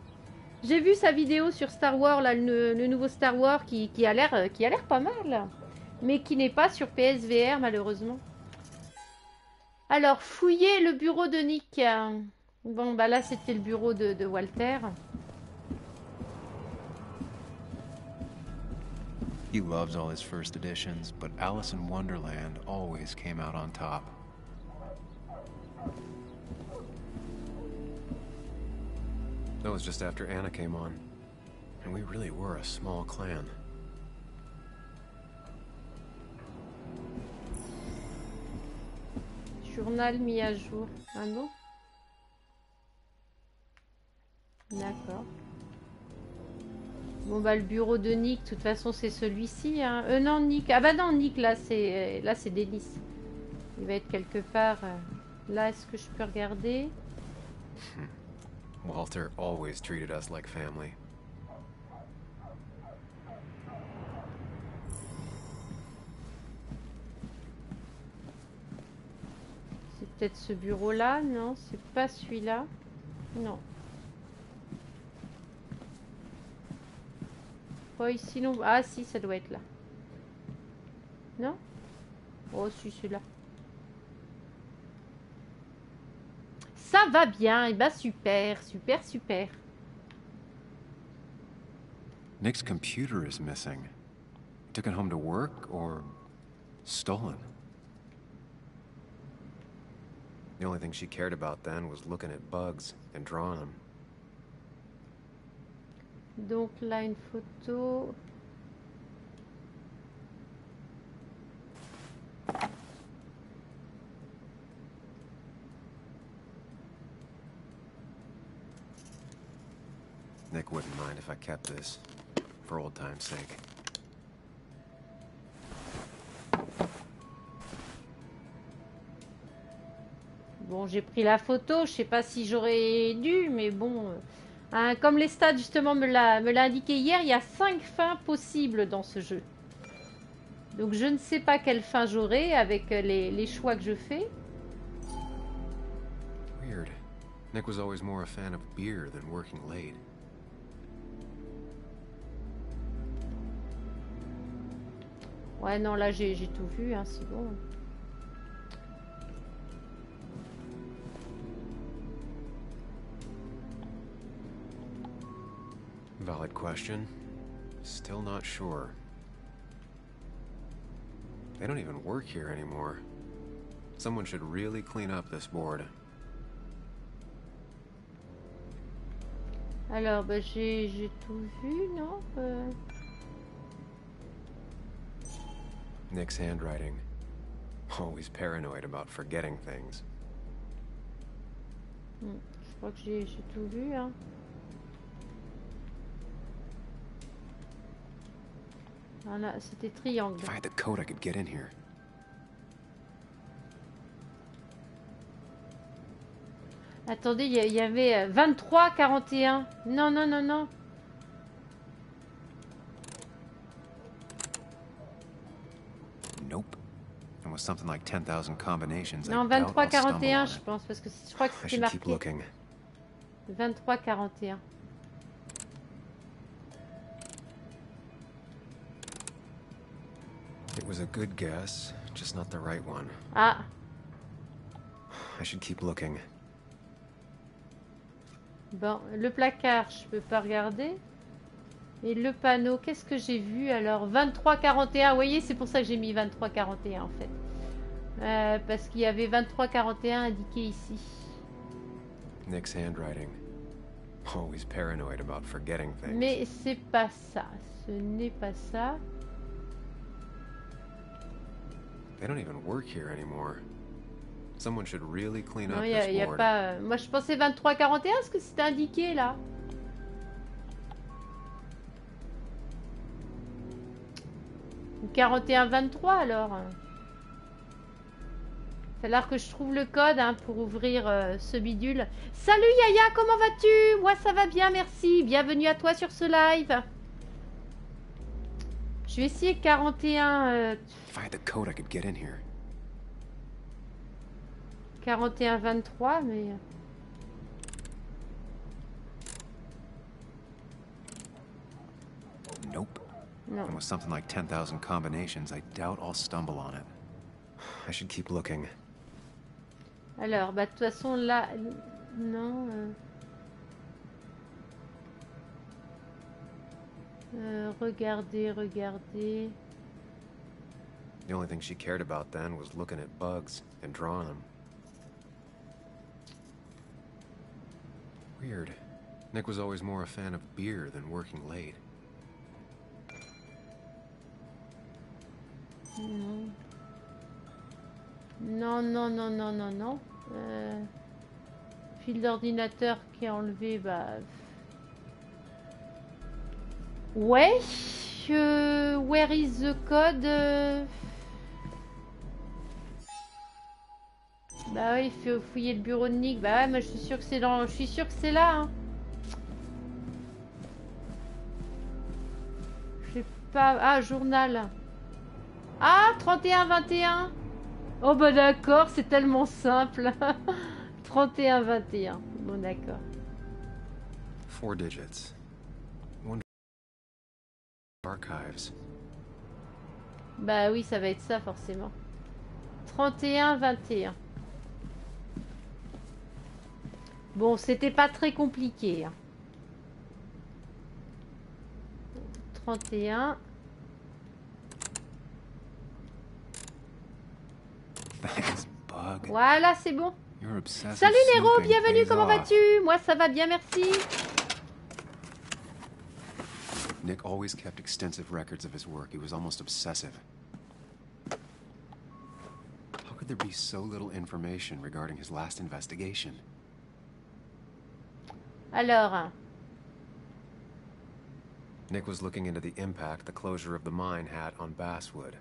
J'ai vu sa vidéo sur Star Wars, là, le nouveau Star Wars qui a l'air pas mal, mais qui n'est pas sur PSVR malheureusement. Alors, fouiller le bureau de Nick. Bon, bah là, c'était le bureau de Walter. He loves all his first editions, but Alice in Wonderland always came out on top. That was just after Anna came on, and we really were a small clan. Journal mis à jour. Ah non? D'accord. Bon bah le bureau de Nick, de toute façon c'est celui-ci. Hein. Non Nick. Ah bah non Nick là c'est Dennis. Il va être quelque part. Là est-ce que je peux regarder? Walter always treated us like family. C'est peut-être ce bureau-là, non? C'est pas celui-là. Non. Pas ici non. Ah si, ça doit être là. Non? Oh si, c'est là. Ça va bien, et bah super, super, super. Nick's computer is missing. Took it home to work or stolen? The only thing she cared about then was looking at bugs and drawing them. Donc là une photo. Nick wouldn't mind if I kept this, for old time's sake. Bon, j'ai pris la photo, je sais pas si j'aurais dû, mais bon... Hein, comme les stats justement me l'a indiqué hier, il y a 5 fins possibles dans ce jeu. Donc je ne sais pas quelle fin j'aurai avec les choix que je fais. Weird. Nick was always more a fan of beer than working late. Ouais, non, là j'ai tout vu, hein, c'est bon. Valid question. Still not sure. They don't even work here anymore. Someone should really clean up this board. Alors, bah, j'ai tout vu, non Nick's handwriting. Always paranoid about forgetting things. Je crois que j'ai tout vu, hein. Voilà, c'était triangle. If I had the code, I could get in here. Attendez, il y avait 23, 41. Non, non, non, non. Nope. It was something like 10,000 combinations. Non, 23, 41, je pense, parce que je crois que c'était marqué. 23, 41. It was a good guess, just not the right one. Ah. I should keep looking. Bon, le placard, je peux pas regarder. Et le panneau, qu'est-ce que j'ai vu alors? 23, 41, vous voyez, c'est pour ça que j'ai mis 23, 41 en fait. Parce qu'il y avait 23, 41 indiqué ici. Nick's handwriting. Always paranoid about forgetting things. Mais c'est pas ça. Ce n'est pas ça. They don't even work here anymore. Someone should really clean up Non, this y a board. pas... Moi, je pensais 23, 41, parce que c'était indiqué, là. Ou 41, 23, alors. Il va falloir que je trouve le code hein, pour ouvrir ce bidule. Salut Yaya, comment vas-tu? Moi, ça va bien, merci. Bienvenue à toi sur ce live. Je vais essayer 41... If I had the code, I could get in here. 41, 23, mais... Nope. Non. And with something like 10,000 combinations, I doubt I'll stumble on it. I should keep looking. Alors, bah de toute façon là, non. Regardez. The only thing she cared about then was looking at bugs and drawing them. Weird. Nick was always more a fan of beer than working late. Non. Fil d'ordinateur qui est enlevé, bah... Ouais, where is the code? Bah oui, il faut fouiller le bureau de Nick. Bah ouais, moi je suis sûr que c'est dans... Je suis sûr que c'est là, hein. Je sais pas... Ah, journal. Ah, 31-21. Oh bah d'accord, c'est tellement simple. 31-21. Bon d'accord. 4 digits. Archives. Bah oui, ça va être ça forcément. 31-21. Bon, c'était pas très compliqué. 31. Voilà, c'est bon. Salut Nero, bienvenue, comment vas-tu? Moi ça va bien, merci. Nick always kept extensive records of his work. He was almost obsessive. How could there be so little information regarding his last investigation? Alors, Nick was looking into the impact the closure of the mine had on Basswood.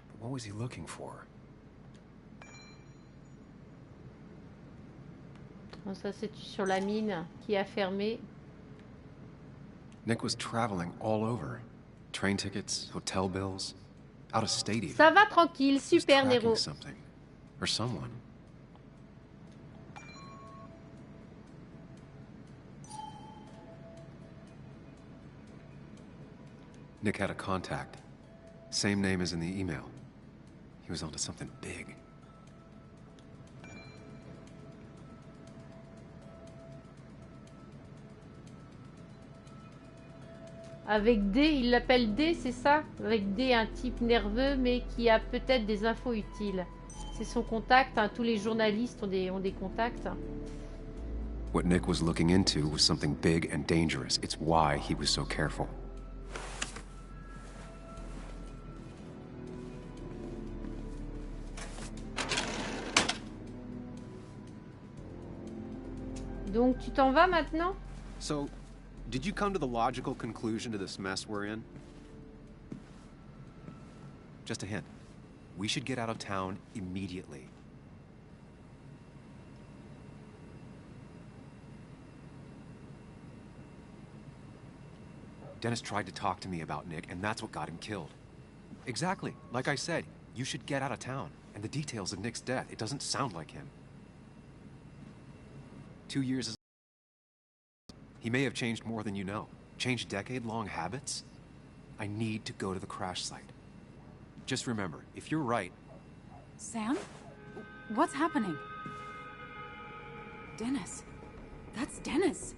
But what was he looking for? bon, ça c'est sur la mine qui a fermé. Nick was traveling all over. Train tickets, hotel bills, out of state even. Ça va tranquille, super Nero. Nero. Something or someone. Nick had a contact. Same name as in the email. He was onto something big. Avec D, il l'appelle D, c'est ça? Avec D, un type nerveux, mais qui a peut-être des infos utiles. C'est son contact, hein. Tous les journalistes ont des contacts. What Nick was looking into was something big and dangerous. It's why he was so careful. Donc, tu t'en vas maintenant? So, did you come to the logical conclusion to this mess we're in? Just a hint. We should get out of town immediately. Dennis tried to talk to me about Nick, and that's what got him killed. Exactly. Like I said, you should get out of town. And the details of Nick's death, it doesn't sound like him. 2 years is... He may have changed more than you know. Changed decade-long habits. I need to go to the crash site. Just remember, if you're right... Sam? What's happening? Dennis. That's Dennis.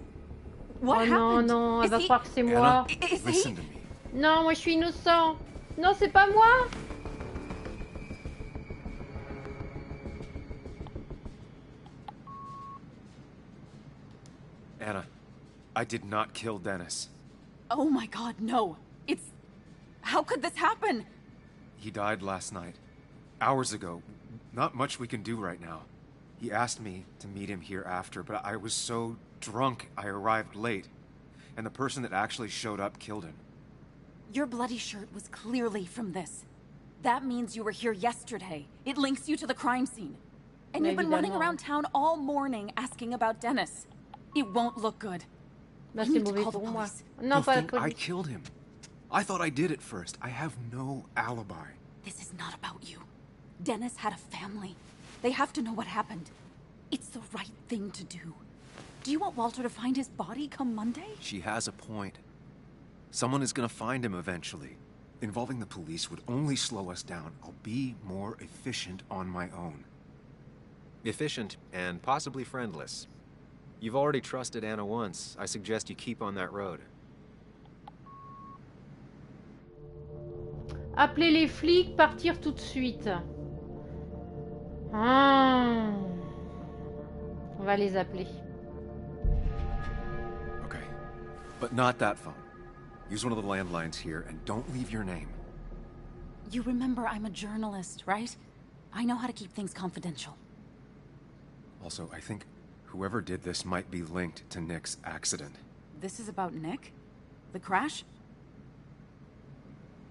What happened? Non, elle va croire que c'est moi. Listen to me. Non, moi je suis innocent. Non, c'est pas moi. Anna, I did not kill Dennis. Oh my God, no. It's... How could this happen? He died last night. Hours ago. Not much we can do right now. He asked me to meet him here after, but I was so drunk I arrived late. And the person that actually showed up killed him. Your bloody shirt was clearly from this. That means you were here yesterday. It links you to the crime scene. And you've been running around town all morning asking about Dennis. It won't look good. Bah, You c'est need to mauvais call the pour moi. police. Non, pas la I police. killed him. I thought I did at first. I have no alibi. This is not about you. Dennis had a family. They have to know what happened. It's the right thing to do. Do you want Walter to find his body come Monday? She has a point. Someone is gonna find him eventually. Involving the police would only slow us down. I'll be more efficient on my own. Efficient and possibly friendless. You've already trusted Anna once. I suggest you keep on that road. Appeler les flics, partir tout de suite. Ah. On va les appeler. Okay. But not that phone. Use one of the landlines here and don't leave your name. You remember I'm a journalist, right? I know how to keep things confidential. Also, I think whoever did this might be linked to Nick's accident. This is about Nick? The crash?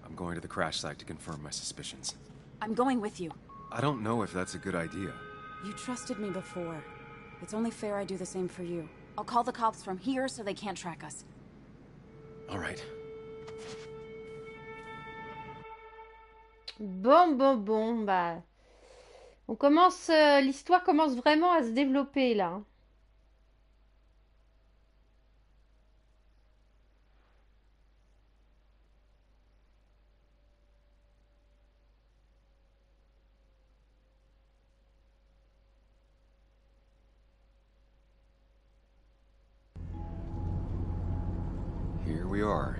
I'm going to the crash site to confirm my suspicions. I'm going with you. I don't know if that's a good idea. You trusted me before. It's only fair I do the same for you. I'll call the cops from here so they can't track us. All right. Bon, bah... On commence... L'histoire commence vraiment à se développer, là. Here we are.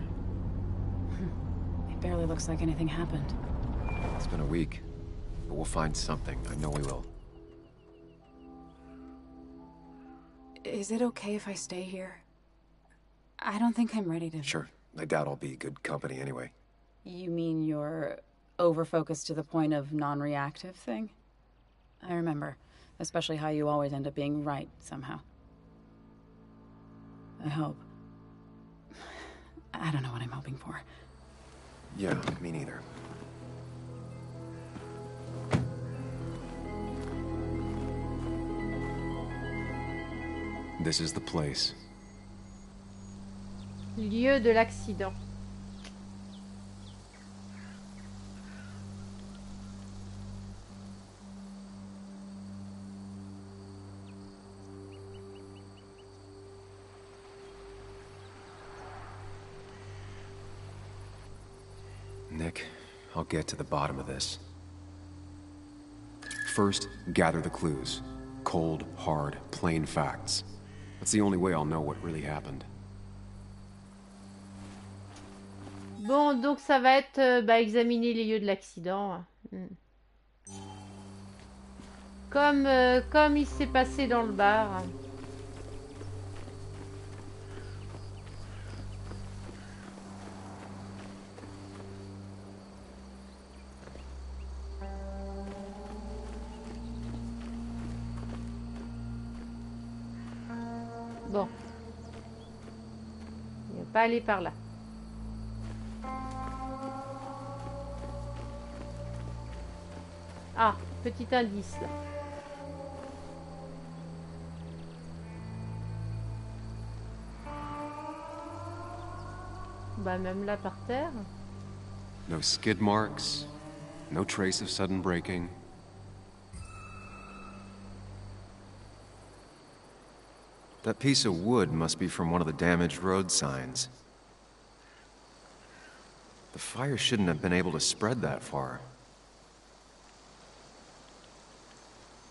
It barely looks like anything happened. It's been a week, but we'll find something. I know we will. Is it okay if I stay here? I don't think I'm ready to... Sure. I doubt I'll be good company anyway. You mean you're over-focused to the point of non-reactive thing? I remember. Especially how you always end up being right, somehow. I hope. I don't know what I'm hoping for. Yeah, me neither. This is the place. Lieu de l'accident. Nick, I'll get to the bottom of this. First, gather the clues. Cold, hard, plain facts. That's the only way I'll know what really happened. Bon, donc ça va être examiner les lieux de l'accident. Comme il s'est passé dans le bar. Bon. Il ne va pas aller par là. Ah, petit indice là. Bah même là par terre. No skid marks, no trace of sudden braking. That piece of wood must be from one of the damaged road signs. The fire shouldn't have been able to spread that far.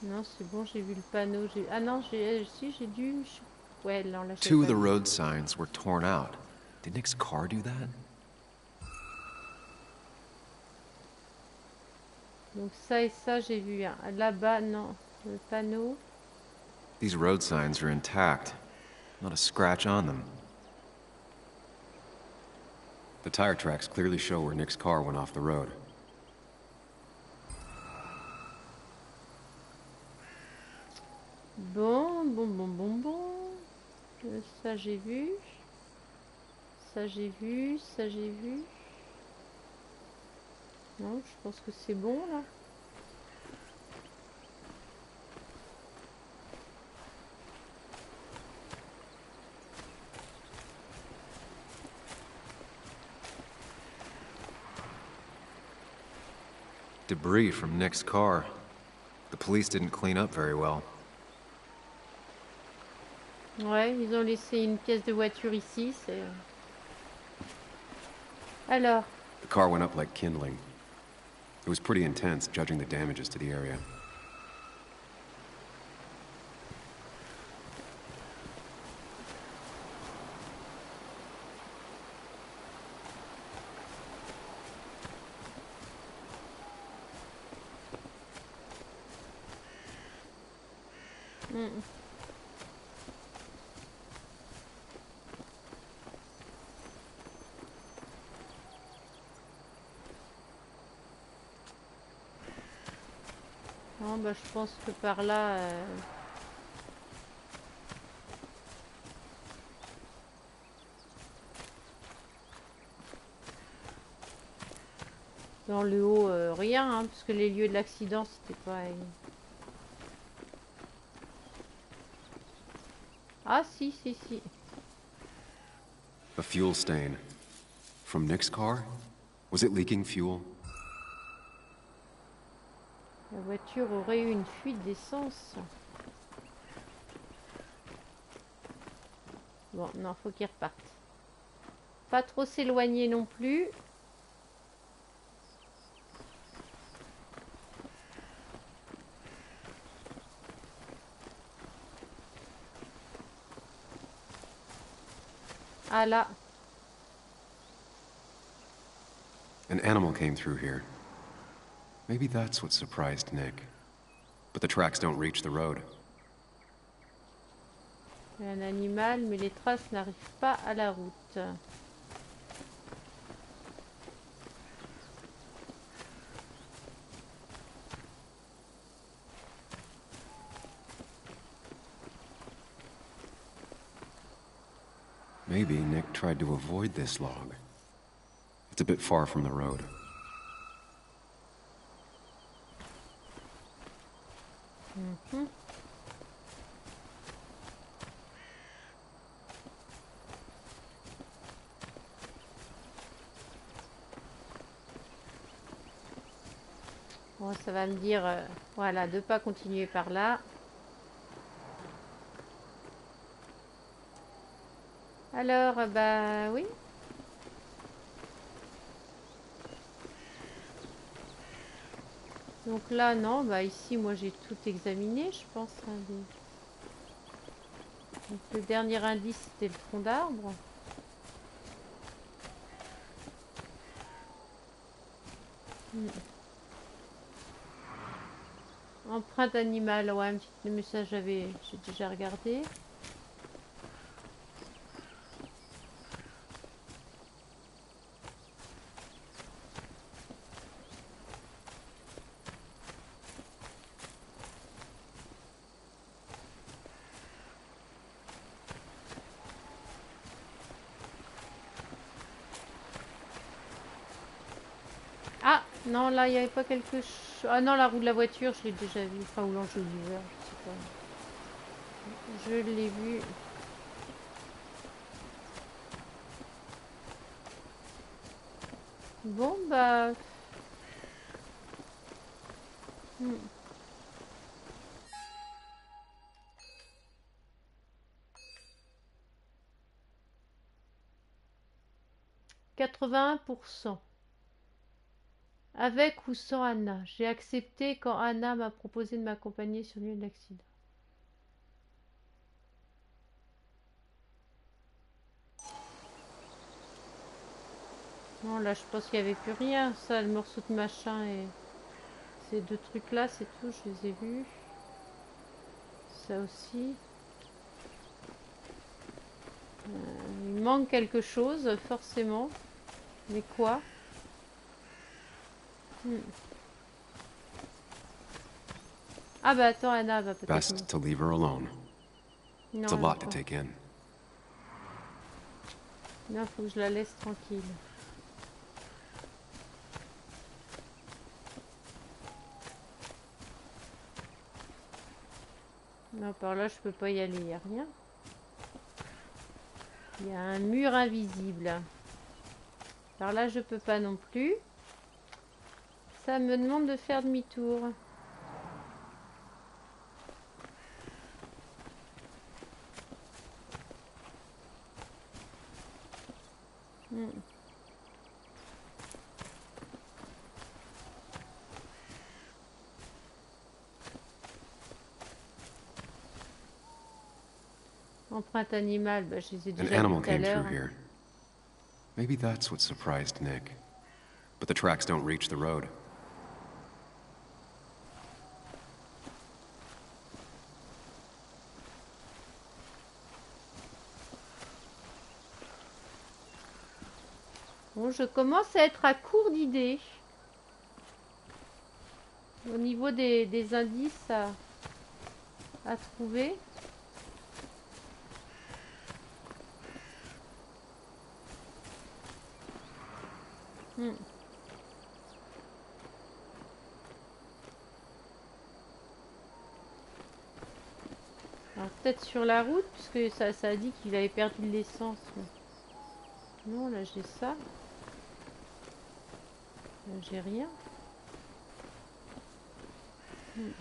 Non, c'est bon, j'ai vu le panneau. Ah non, si, j'ai dû... Ouais, non, là, Two of the road signs were torn out. Did Nick's car do that? Donc ça et ça, j'ai vu. Là-bas, non. Le panneau. These road signs are intact. Not a scratch on them. The tire tracks clearly show where Nick's car went off the road. Bon. Ça j'ai vu. Ça j'ai vu. Non, je pense que c'est bon là. Debris from Nick's car. The police didn't clean up very well. Ouais, ils ont laissé une pièce de voiture ici, c'est... Alors. The car went up like kindling. It was pretty intense, judging the damages to the area. Non, bah, je pense que par là... Dans le haut, rien, hein, parce que les lieux de l'accident, c'était pas... Ah, si, si, si. A fuel stain. From Nick's car? Was it leaking fuel? La voiture aurait eu une fuite d'essence. Bon, non, faut qu'il reparte. Pas trop s'éloigner non plus. Ah là. An animal came through here. Maybe that's what surprised Nick. But the tracks don't reach the road. Il y a un animal, mais les traces n'arrivent pas à la route. Maybe Nick tried to avoid this log. It's a bit far from the road. Mm-hmm. Bon, ça va me dire, voilà, de pas continuer par là. Alors, bah oui. Donc là, non, bah ici, moi j'ai tout examiné, je pense. Hein, donc, le dernier indice, c'était le tronc d'arbre. Empreinte animale, ouais, un petit message, j'ai déjà regardé. Ah, non, là, il n'y avait pas quelque chose. Ah non, la roue de la voiture, je l'ai déjà vue. Enfin, ou l'enjeu d'hiver, je sais pas. Je l'ai vue. Bon, bah... 81%. Avec ou sans Anna. J'ai accepté quand Anna m'a proposé de m'accompagner sur le lieu de l'accident. Non, là, je pense qu'il n'y avait plus rien. Ça, le morceau de machin et ces deux trucs-là, c'est tout. Je les ai vus. Ça aussi. Il manque quelque chose, forcément. Mais quoi? Ah bah attends, Anna va peut-être... Best to leave her alone. It's a lot to take in. Non, faut que je la laisse tranquille. Non, par là, je peux pas y aller, il n'y a rien. Il y a un mur invisible. Par là, je peux pas non plus. Ça me demande de faire demi-tour. Empreinte animale, bah, je les ai An déjà animal vus tout à came l'heure. through here. Maybe that's what surprised Nick. But the tracks don't reach the road. Bon, je commence à être à court d'idées. Au niveau des indices à trouver. Alors peut-être sur la route, puisque ça a dit qu'il avait perdu de l'essence. Non, là j'ai ça. Là j'ai rien. Le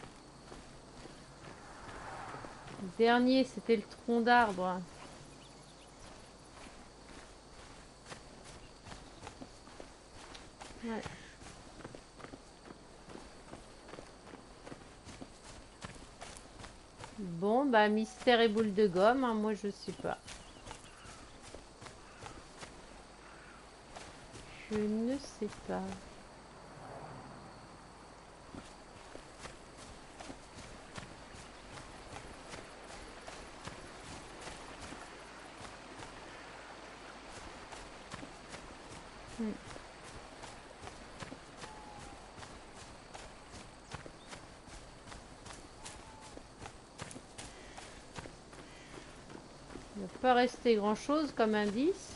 dernier, c'était le tronc d'arbre. Ouais. Bon, bah mystère et boule de gomme, hein, moi je sais pas. Je ne sais pas. Il ne va pas rester grand chose comme indice.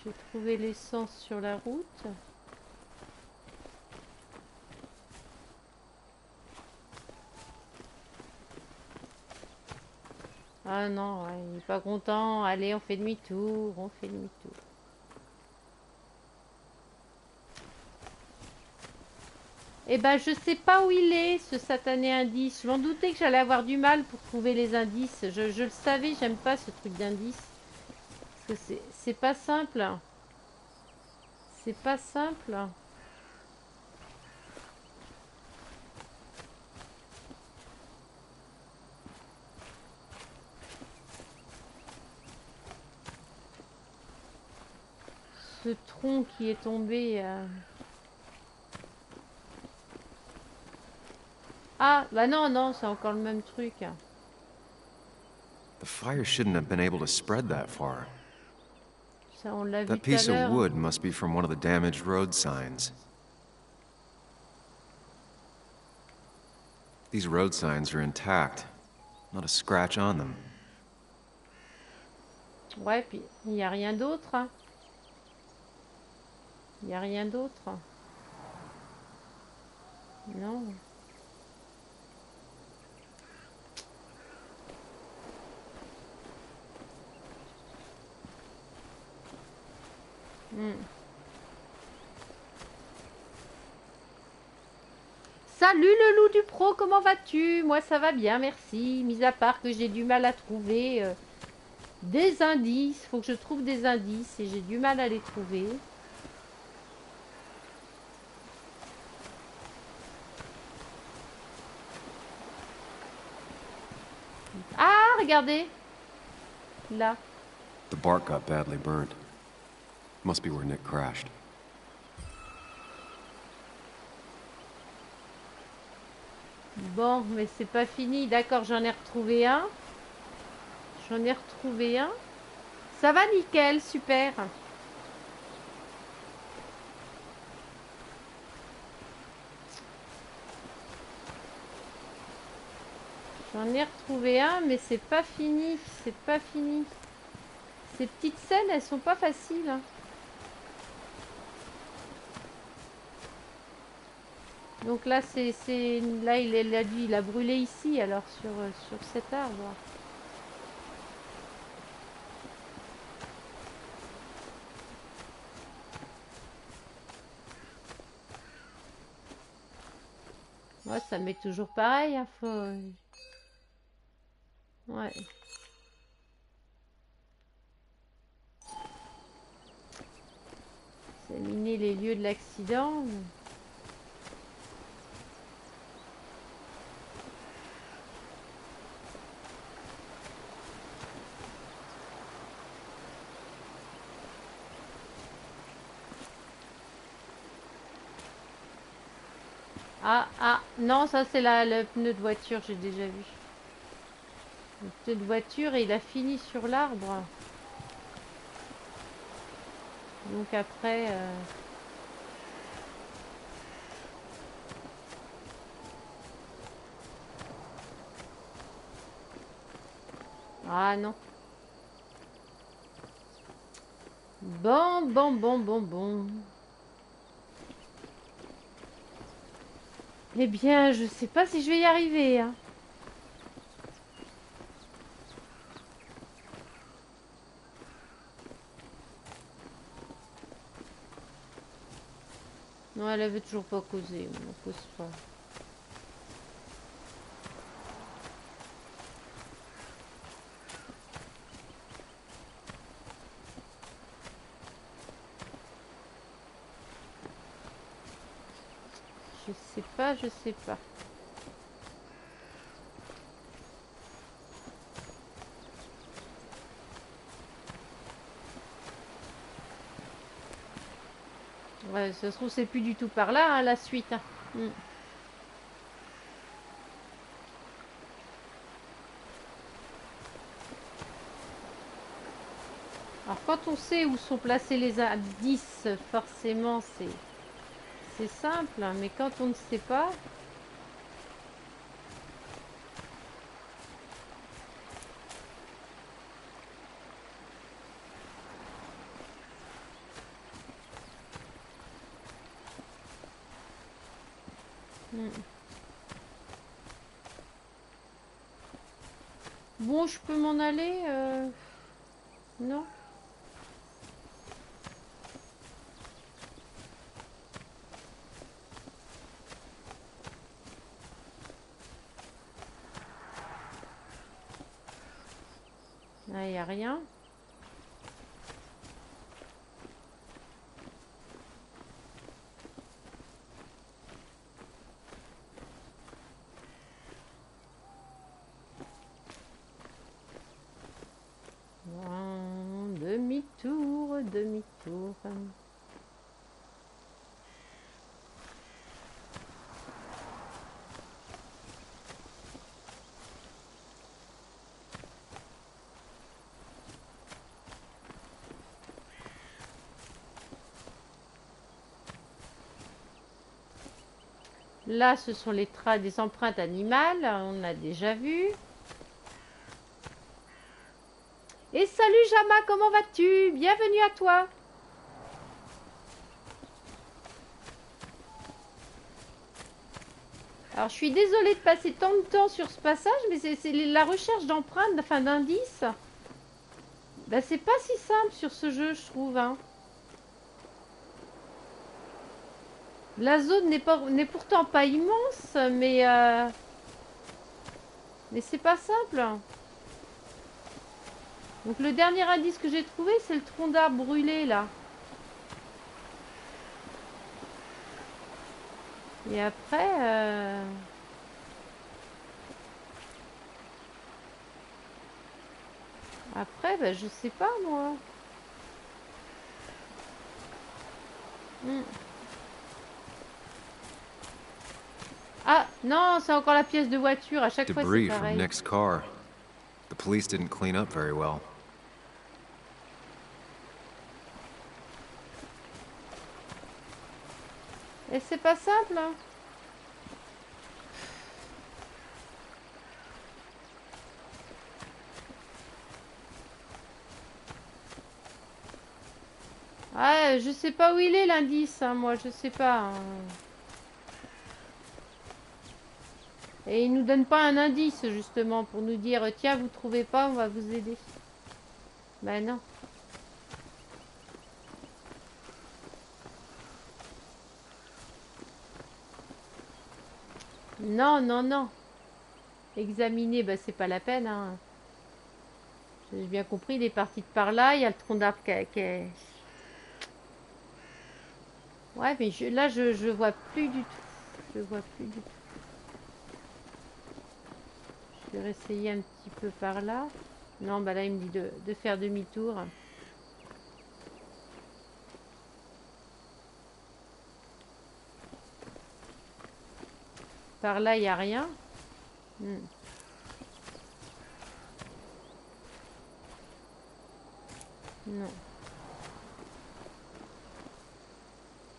J'ai trouvé l'essence sur la route. Ah non, ouais, il n'est pas content. Allez, on fait demi-tour, on fait demi-tour. Eh ben, je sais pas où il est, ce satané indice. Je m'en doutais que j'allais avoir du mal pour trouver les indices. Je le savais, j'aime pas ce truc d'indice. Parce que c'est pas simple. C'est pas simple. Ce tronc qui est tombé... Ah, bah non, non, c'est encore le même truc. The fire shouldn't have been able to spread that far. Ça, on l'a vu That tout à piece of l'heure. wood must be from one of the damaged road signs. These road signs are intact. Not a scratch on them. Ouais, puis il n'y a rien d'autre. Hein. Il n'y a rien d'autre. Non. Salut le loup du pro, comment vas-tu? Moi ça va bien, merci. Mis à part que j'ai du mal à trouver des indices. Faut que je trouve des indices et j'ai du mal à les trouver. Ah, regardez. Là. The bark got badly burnt. Must be where Nick crashed. Bon, mais c'est pas fini. D'accord, j'en ai retrouvé un. J'en ai retrouvé un. Ça va nickel, super. J'en ai retrouvé un, mais c'est pas fini. C'est pas fini. Ces petites scènes, elles sont pas faciles. Hein. Donc là, là il a brûlé ici, alors sur cet arbre. Ouais, ça met toujours pareil, hein, faut... Ouais. Examiner les lieux de l'accident. Ah, ah, non, ça c'est le pneu de voiture, j'ai déjà vu. Le pneu de voiture et il a fini sur l'arbre. Donc après... Ah non. Bon. Eh bien, je sais pas si je vais y arriver, hein. Non, elle avait toujours pas causé, on cause pas. Je sais pas. Ouais, ça se trouve, c'est plus du tout par là, hein, la suite. Hein. Alors, quand on sait où sont placés les indices, forcément, c'est simple. Hein, mais quand on ne sait pas... Bon, je peux m'en aller non. Là, il n'y a rien. Demi-tour. Là, ce sont les traces des empreintes animales, on a déjà vu. Et salut Jama, comment vas-tu? Bienvenue à toi. Alors, je suis désolée de passer tant de temps sur ce passage, mais c'est la recherche d'empreintes, enfin d'indices. Ben, c'est pas si simple sur ce jeu, je trouve. Hein. La zone n'est pourtant pas immense, mais c'est pas simple. Donc le dernier indice que j'ai trouvé, c'est le tronc d'arbre brûlé là. Et après... Après, ben, je sais pas moi. Ah, non, c'est encore la pièce de voiture. À chaque fois, c'est pareil. Debris from Nick's car. The police didn't clean up very well. Et c'est pas simple, hein. Ah, je sais pas où il est l'indice, hein, moi, je sais pas. Hein. Et il nous donne pas un indice, justement, pour nous dire, tiens, vous trouvez pas, on va vous aider. Ben non. Non. Examiner, ben c'est pas la peine, hein. J'ai bien compris, il est parti de par là, il y a le tronc d'arbre qui est... Ouais, mais là, je vois plus du tout. Je vois plus du tout. Je vais réessayer un petit peu par là. Non, bah là, il me dit de faire demi-tour. Par là, il n'y a rien. Non.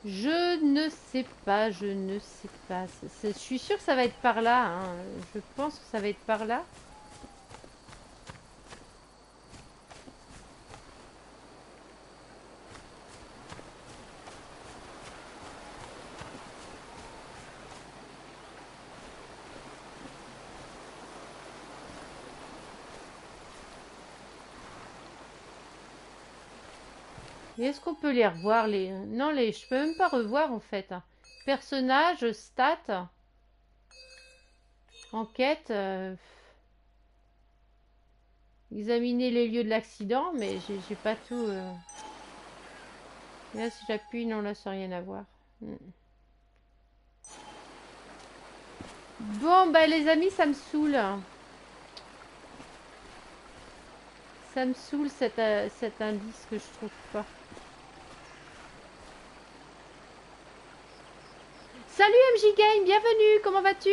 Je ne sais pas, je ne sais pas. Je suis sûre que ça va être par là. Hein. Je pense que ça va être par là. Est-ce qu'on peut les revoir les... Non, je peux même pas revoir en fait. Personnages, stats, enquête, examiner les lieux de l'accident, mais j'ai pas tout. Là, si j'appuie, non, là, ça n'a rien à voir. Bon, bah les amis, ça me saoule. Ça me saoule cet indice que je trouve pas. Salut MJ Game, bienvenue, comment vas-tu?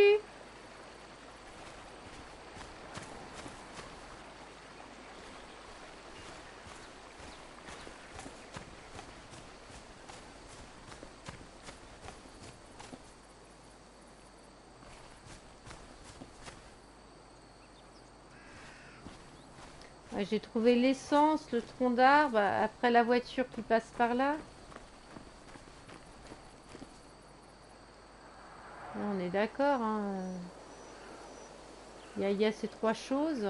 Ouais, j'ai trouvé l'essence, le tronc d'arbre, après la voiture qui passe par là. On est d'accord, hein. Il y a ces trois choses.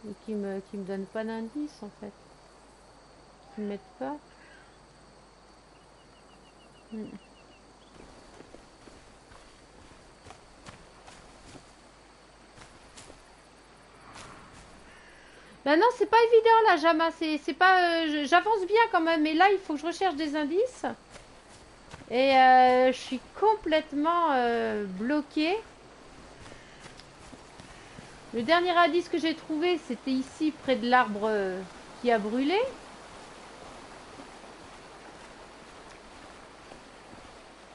Et qui me donnent pas d'indice en fait. Qui me mettent pas. Ben non, c'est pas évident là, Jama. C'est pas. J'avance bien quand même, mais là, il faut que je recherche des indices. Et je suis complètement bloquée. Le dernier indice que j'ai trouvé, c'était ici, près de l'arbre qui a brûlé.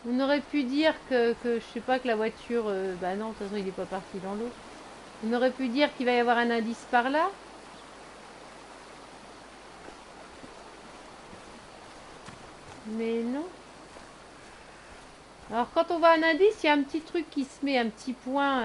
On aurait pu dire que je sais pas, que la voiture... bah non, de toute façon, il n'est pas parti dans l'eau. On aurait pu dire qu'il va y avoir un indice par là. Mais non. Alors, quand on voit un indice, il y a un petit truc qui se met, un petit point...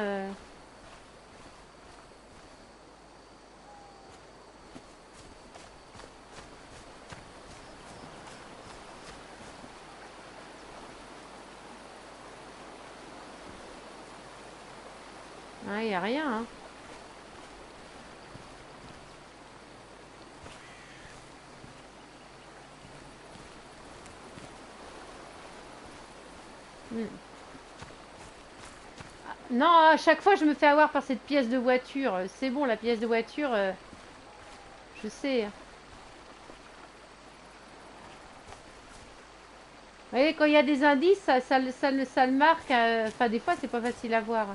Ah, il n'y a rien, hein. Non, à chaque fois, je me fais avoir par cette pièce de voiture. C'est bon, la pièce de voiture, je sais. Vous voyez, quand il y a des indices, ça le marque. Enfin, des fois, c'est pas facile à voir.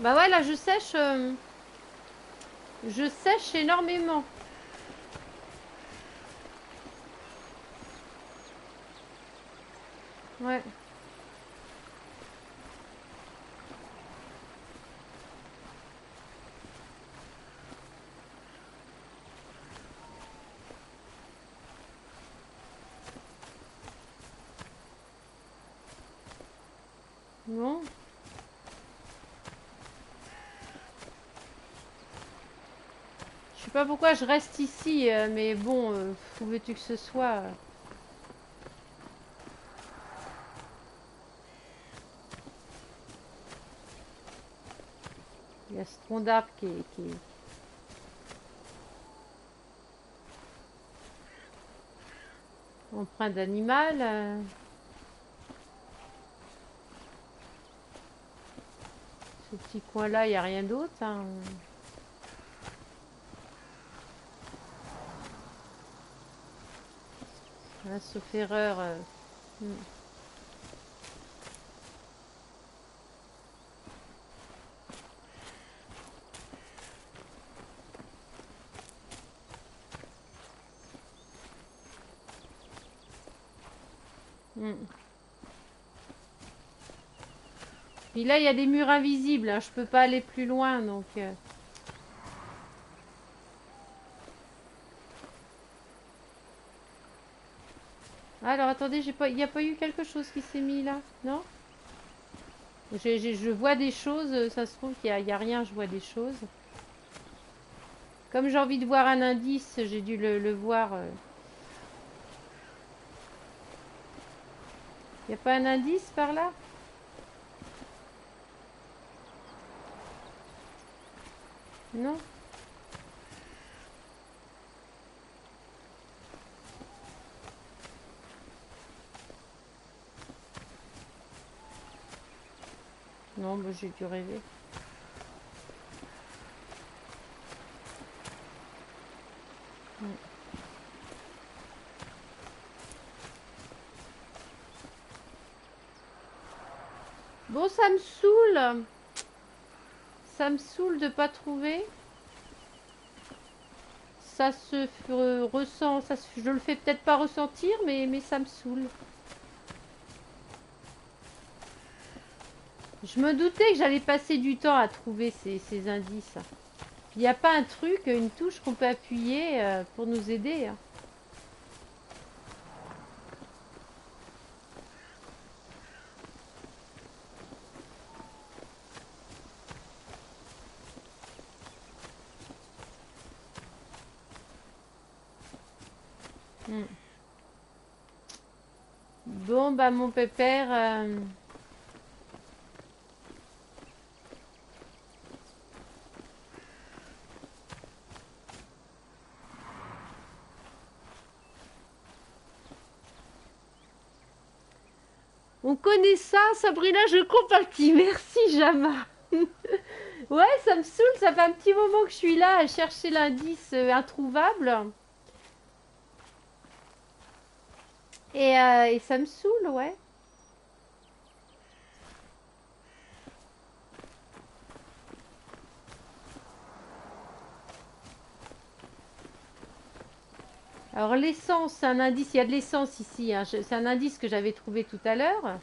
Bah ouais, là, je sèche énormément. Ouais. Bon. Je sais pas pourquoi je reste ici, mais bon, où veux-tu que ce soit Il y a ce tronc d'arbre qui est... empreinte d'animal. Ce petit coin-là, il n'y a rien d'autre. Hein. Hein, sauf erreur. Puis là, il y a des murs invisibles. Hein. Je peux pas aller plus loin, donc... Alors, attendez, il n'y a pas eu quelque chose qui s'est mis là, non? Je vois des choses, ça se trouve qu'il n'y a rien, je vois des choses. Comme j'ai envie de voir un indice, j'ai dû le voir. Il n'y a pas un indice par là? Non? Non, bah, j'ai dû rêver. Bon, ça me saoule. Ça me saoule de pas trouver. Ça se ressent, je le fais peut-être pas ressentir, mais ça me saoule. Je me doutais que j'allais passer du temps à trouver ces indices. Il n'y a pas un truc, une touche qu'on peut appuyer pour nous aider. Hein. Bon, bah mon pépère... On connaît ça, Sabrina, je compatis. Merci, Jama. Ouais, ça me saoule, ça fait un petit moment que je suis là à chercher l'indice introuvable. Et ça me saoule, ouais. Alors l'essence, c'est un indice, il y a de l'essence ici, hein. C'est un indice que j'avais trouvé tout à l'heure.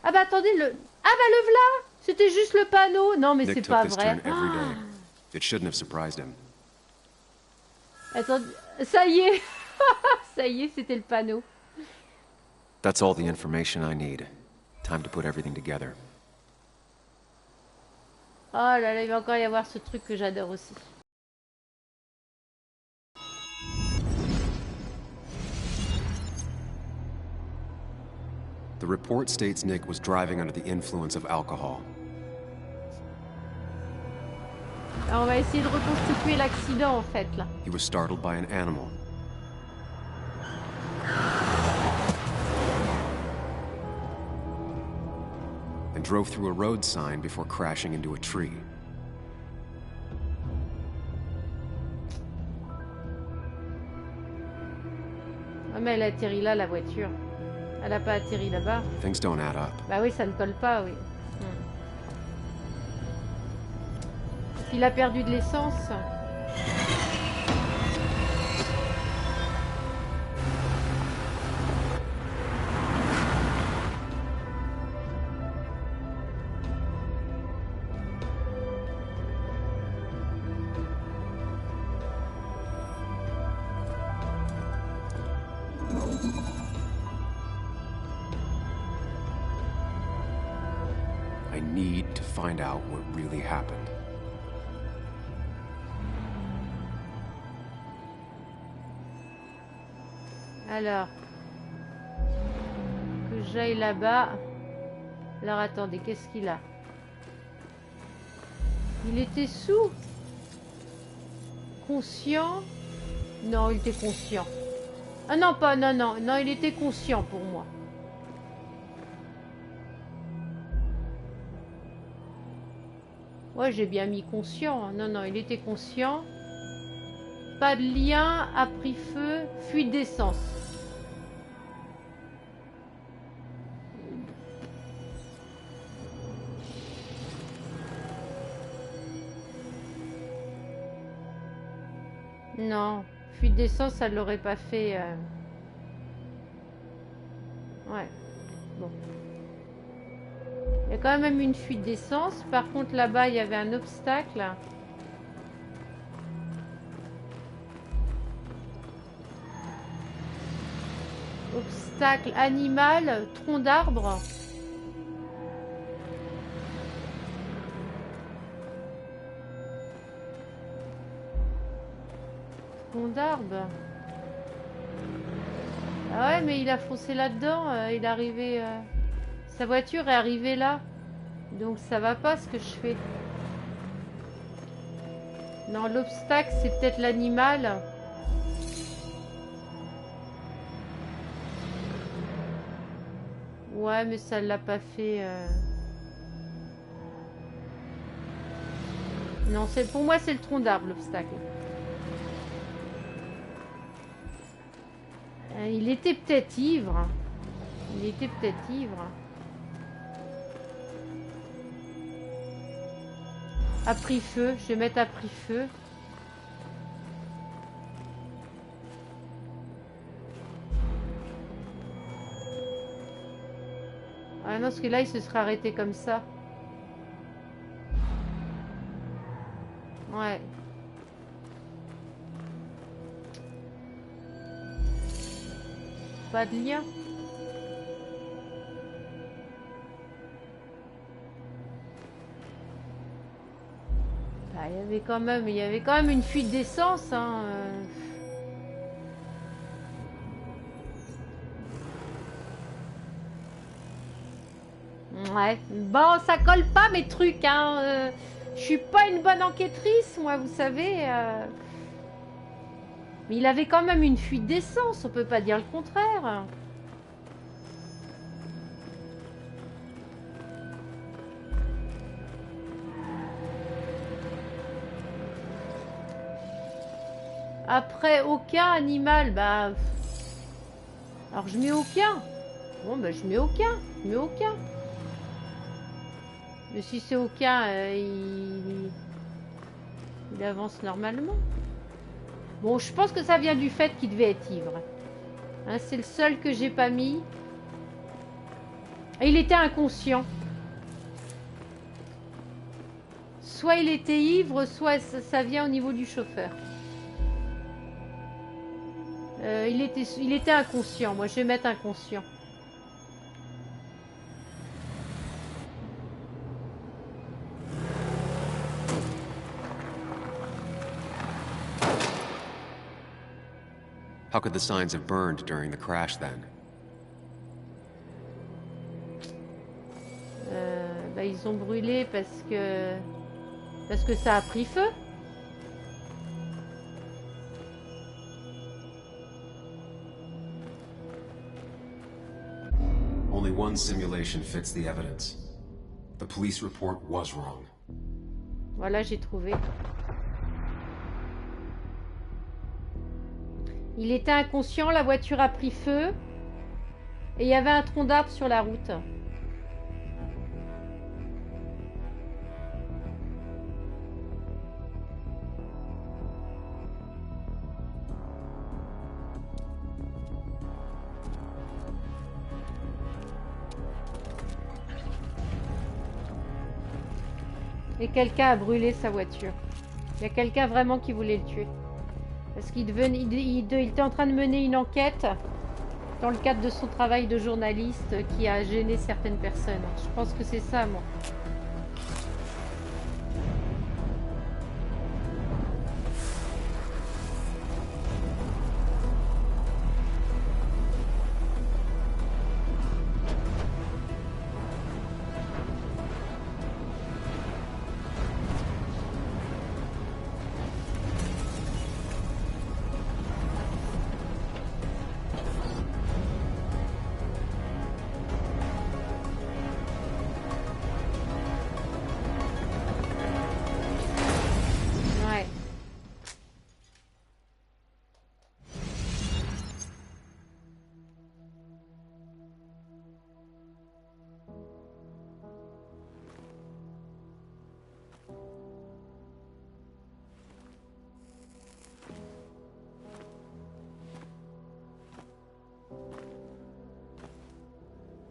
Ah bah attendez, ah bah le v'là. C'était juste le panneau. Non mais c'est pas vrai. Attendez, ça y est. Ça y est, c'était le panneau. That's all the information I need. Time to put everything together. Oh là là, il va encore y avoir ce truc que j'adore aussi. The report states Nick was driving under the influence of alcohol. Alors on va essayer de reconstituer l'accident en fait là. He was startled by an animal. And drove through a road sign before crashing into a tree. Ah mais elle a atterri là la voiture. Elle n'a pas atterri là-bas. Things don't add up. Bah oui, ça ne colle pas, oui. Il a perdu de l'essence. I need to find out what really happened. Alors, que j'aille là-bas. Alors attendez, qu'est-ce qu'il a? Il était sous? Conscient? Non, il était conscient. Ah non, pas, non, non, non, il était conscient pour moi. Ouais, j'ai bien mis conscient. Non, non, il était conscient. Pas de lien, a pris feu, fuite d'essence. Non, fuite d'essence, ça ne l'aurait pas fait. Ouais. quand même une fuite d'essence. Par contre, là-bas, il y avait un obstacle. Obstacle animal, tronc d'arbre. Tronc d'arbre. Ah ouais, mais il a foncé là-dedans. Il est arrivé... Sa voiture est arrivée là. Donc ça va pas ce que je fais. Non, l'obstacle, c'est peut-être l'animal. Ouais, mais ça l'a pas fait. Non, pour moi, c'est le tronc d'arbre, l'obstacle. Il était peut-être ivre. Il était peut-être ivre. A pris feu. Je vais mettre a pris feu. Ah non, parce que là, il se serait arrêté comme ça. Ouais. Pas de lien. Bah, il y avait quand même une fuite d'essence, hein. Ouais. Bon, ça colle pas mes trucs, hein. Je suis pas une bonne enquêtrice, moi, vous savez. Mais il avait quand même une fuite d'essence, on peut pas dire le contraire. Après, aucun animal, bah... Alors, je mets aucun. Bon, bah, je mets aucun. Je mets aucun. Mais si c'est aucun, il avance normalement. Bon, je pense que ça vient du fait qu'il devait être ivre. Hein, c'est le seul que j'ai pas mis. Et il était inconscient. Soit il était ivre, soit ça vient au niveau du chauffeur. Il était inconscient. Moi, je vais mettre inconscient. How could the signs have burned during the crash then? Bah, ils ont brûlé parce que ça a pris feu. Only one simulation fits the evidence. The police report was wrong. Voilà, j'ai trouvé. Il était inconscient, la voiture a pris feu et il y avait un tronc d'arbre sur la route. Et quelqu'un a brûlé sa voiture. Il y a quelqu'un vraiment qui voulait le tuer. Parce qu'il était en train de mener une enquête dans le cadre de son travail de journaliste qui a gêné certaines personnes. Je pense que c'est ça, moi.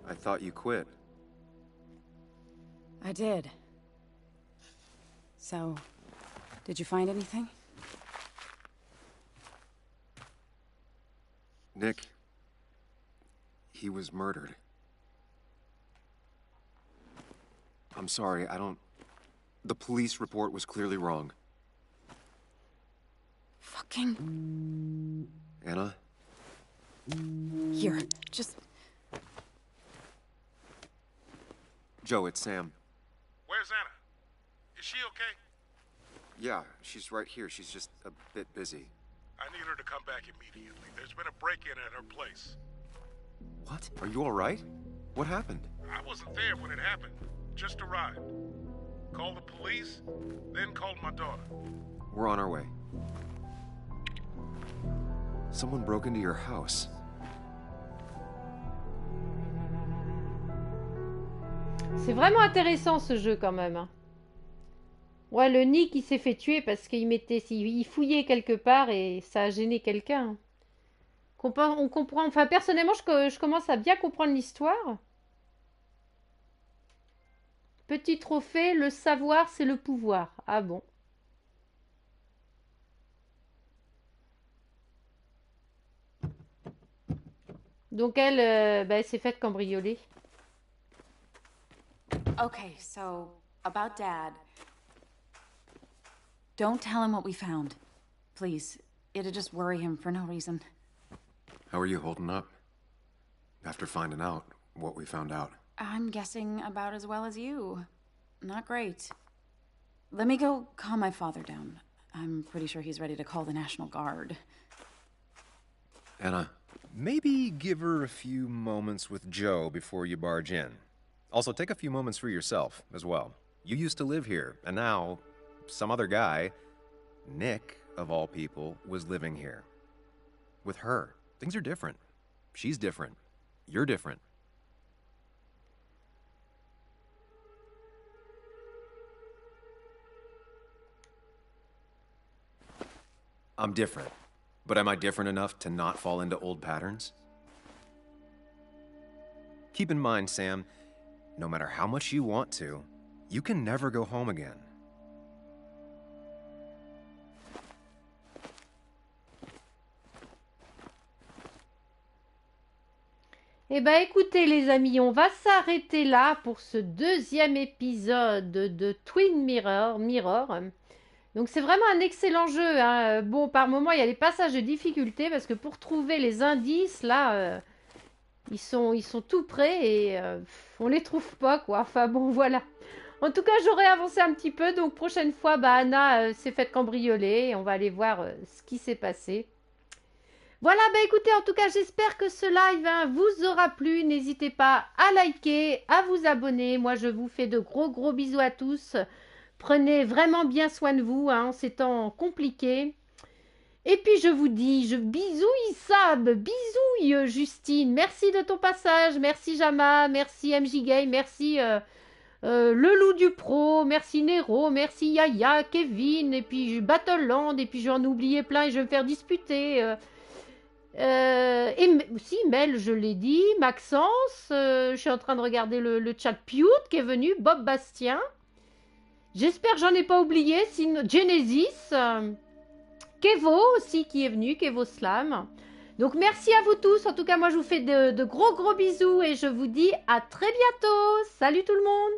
I thought you quit. did. So, did you find anything? Nick, he was murdered. I'm sorry, the police report was clearly wrong. Fucking... Anna? Here, just... Joe, it's Sam. Where's Anna? Is she okay? Yeah, she's right here. She's just a bit busy. I need her to come back immediately. There's been a break-in at her place. What? Are you all right? What happened? I wasn't there when it happened. Just arrived. Called the police, then called my daughter. We're on our way. Someone broke into your house. C'est vraiment intéressant ce jeu quand même. Ouais, le Nick il s'est fait tuer parce il fouillait quelque part et ça a gêné quelqu'un. On comprend, enfin personnellement je commence à bien comprendre l'histoire. Petit trophée, le savoir c'est le pouvoir. Ah bon. Donc elle, elle s'est faite cambrioler. Okay, so, about Dad. Don't tell him what we found. Please. It'd just worry him for no reason. How are you holding up? After finding out what we found out. I'm guessing about as well as you. Not great. Let me go calm my father down. I'm pretty sure he's ready to call the National Guard. Anna. Maybe give her a few moments with Joe before you barge in. Also, take a few moments for yourself as well. You used to live here, and now some other guy, Nick, of all people, was living here. With her. Things are different. She's different. You're different. I'm different. But am I different enough to not fall into old patterns? Keep in mind, Sam, no matter how much you want to, you can never go home again. Eh ben écoutez les amis, on va s'arrêter là pour ce deuxième épisode de Twin Mirror. Donc c'est vraiment un excellent jeu, hein. Bon, par moment il y a des passages de difficulté parce que pour trouver les indices là, ils sont tout prêts et on les trouve pas quoi. Enfin bon voilà. En tout cas j'aurais avancé un petit peu, donc prochaine fois Anna s'est faite cambrioler et on va aller voir ce qui s'est passé. Voilà, écoutez, en tout cas, j'espère que ce live vous aura plu. N'hésitez pas à liker, à vous abonner. Moi, je vous fais de gros bisous à tous. Prenez vraiment bien soin de vous en ces temps compliqués. Et puis, je vous dis, bisouille Sab, bisouille Justine. Merci de ton passage. Merci Jama, merci MJ Game, merci le loup du pro, merci Nero, merci Yaya, Kevin, et puis Battleland, et puis j'en ai oublié plein et je vais me faire disputer. Et si Mel, je l'ai dit, Maxence, je suis en train de regarder le chat Pute qui est venu, Bob Bastien, j'espère que j'en ai pas oublié, Genesis, Kevo aussi qui est venu, Kevo Slam. Donc merci à vous tous, en tout cas moi je vous fais de gros bisous et je vous dis à très bientôt. Salut tout le monde.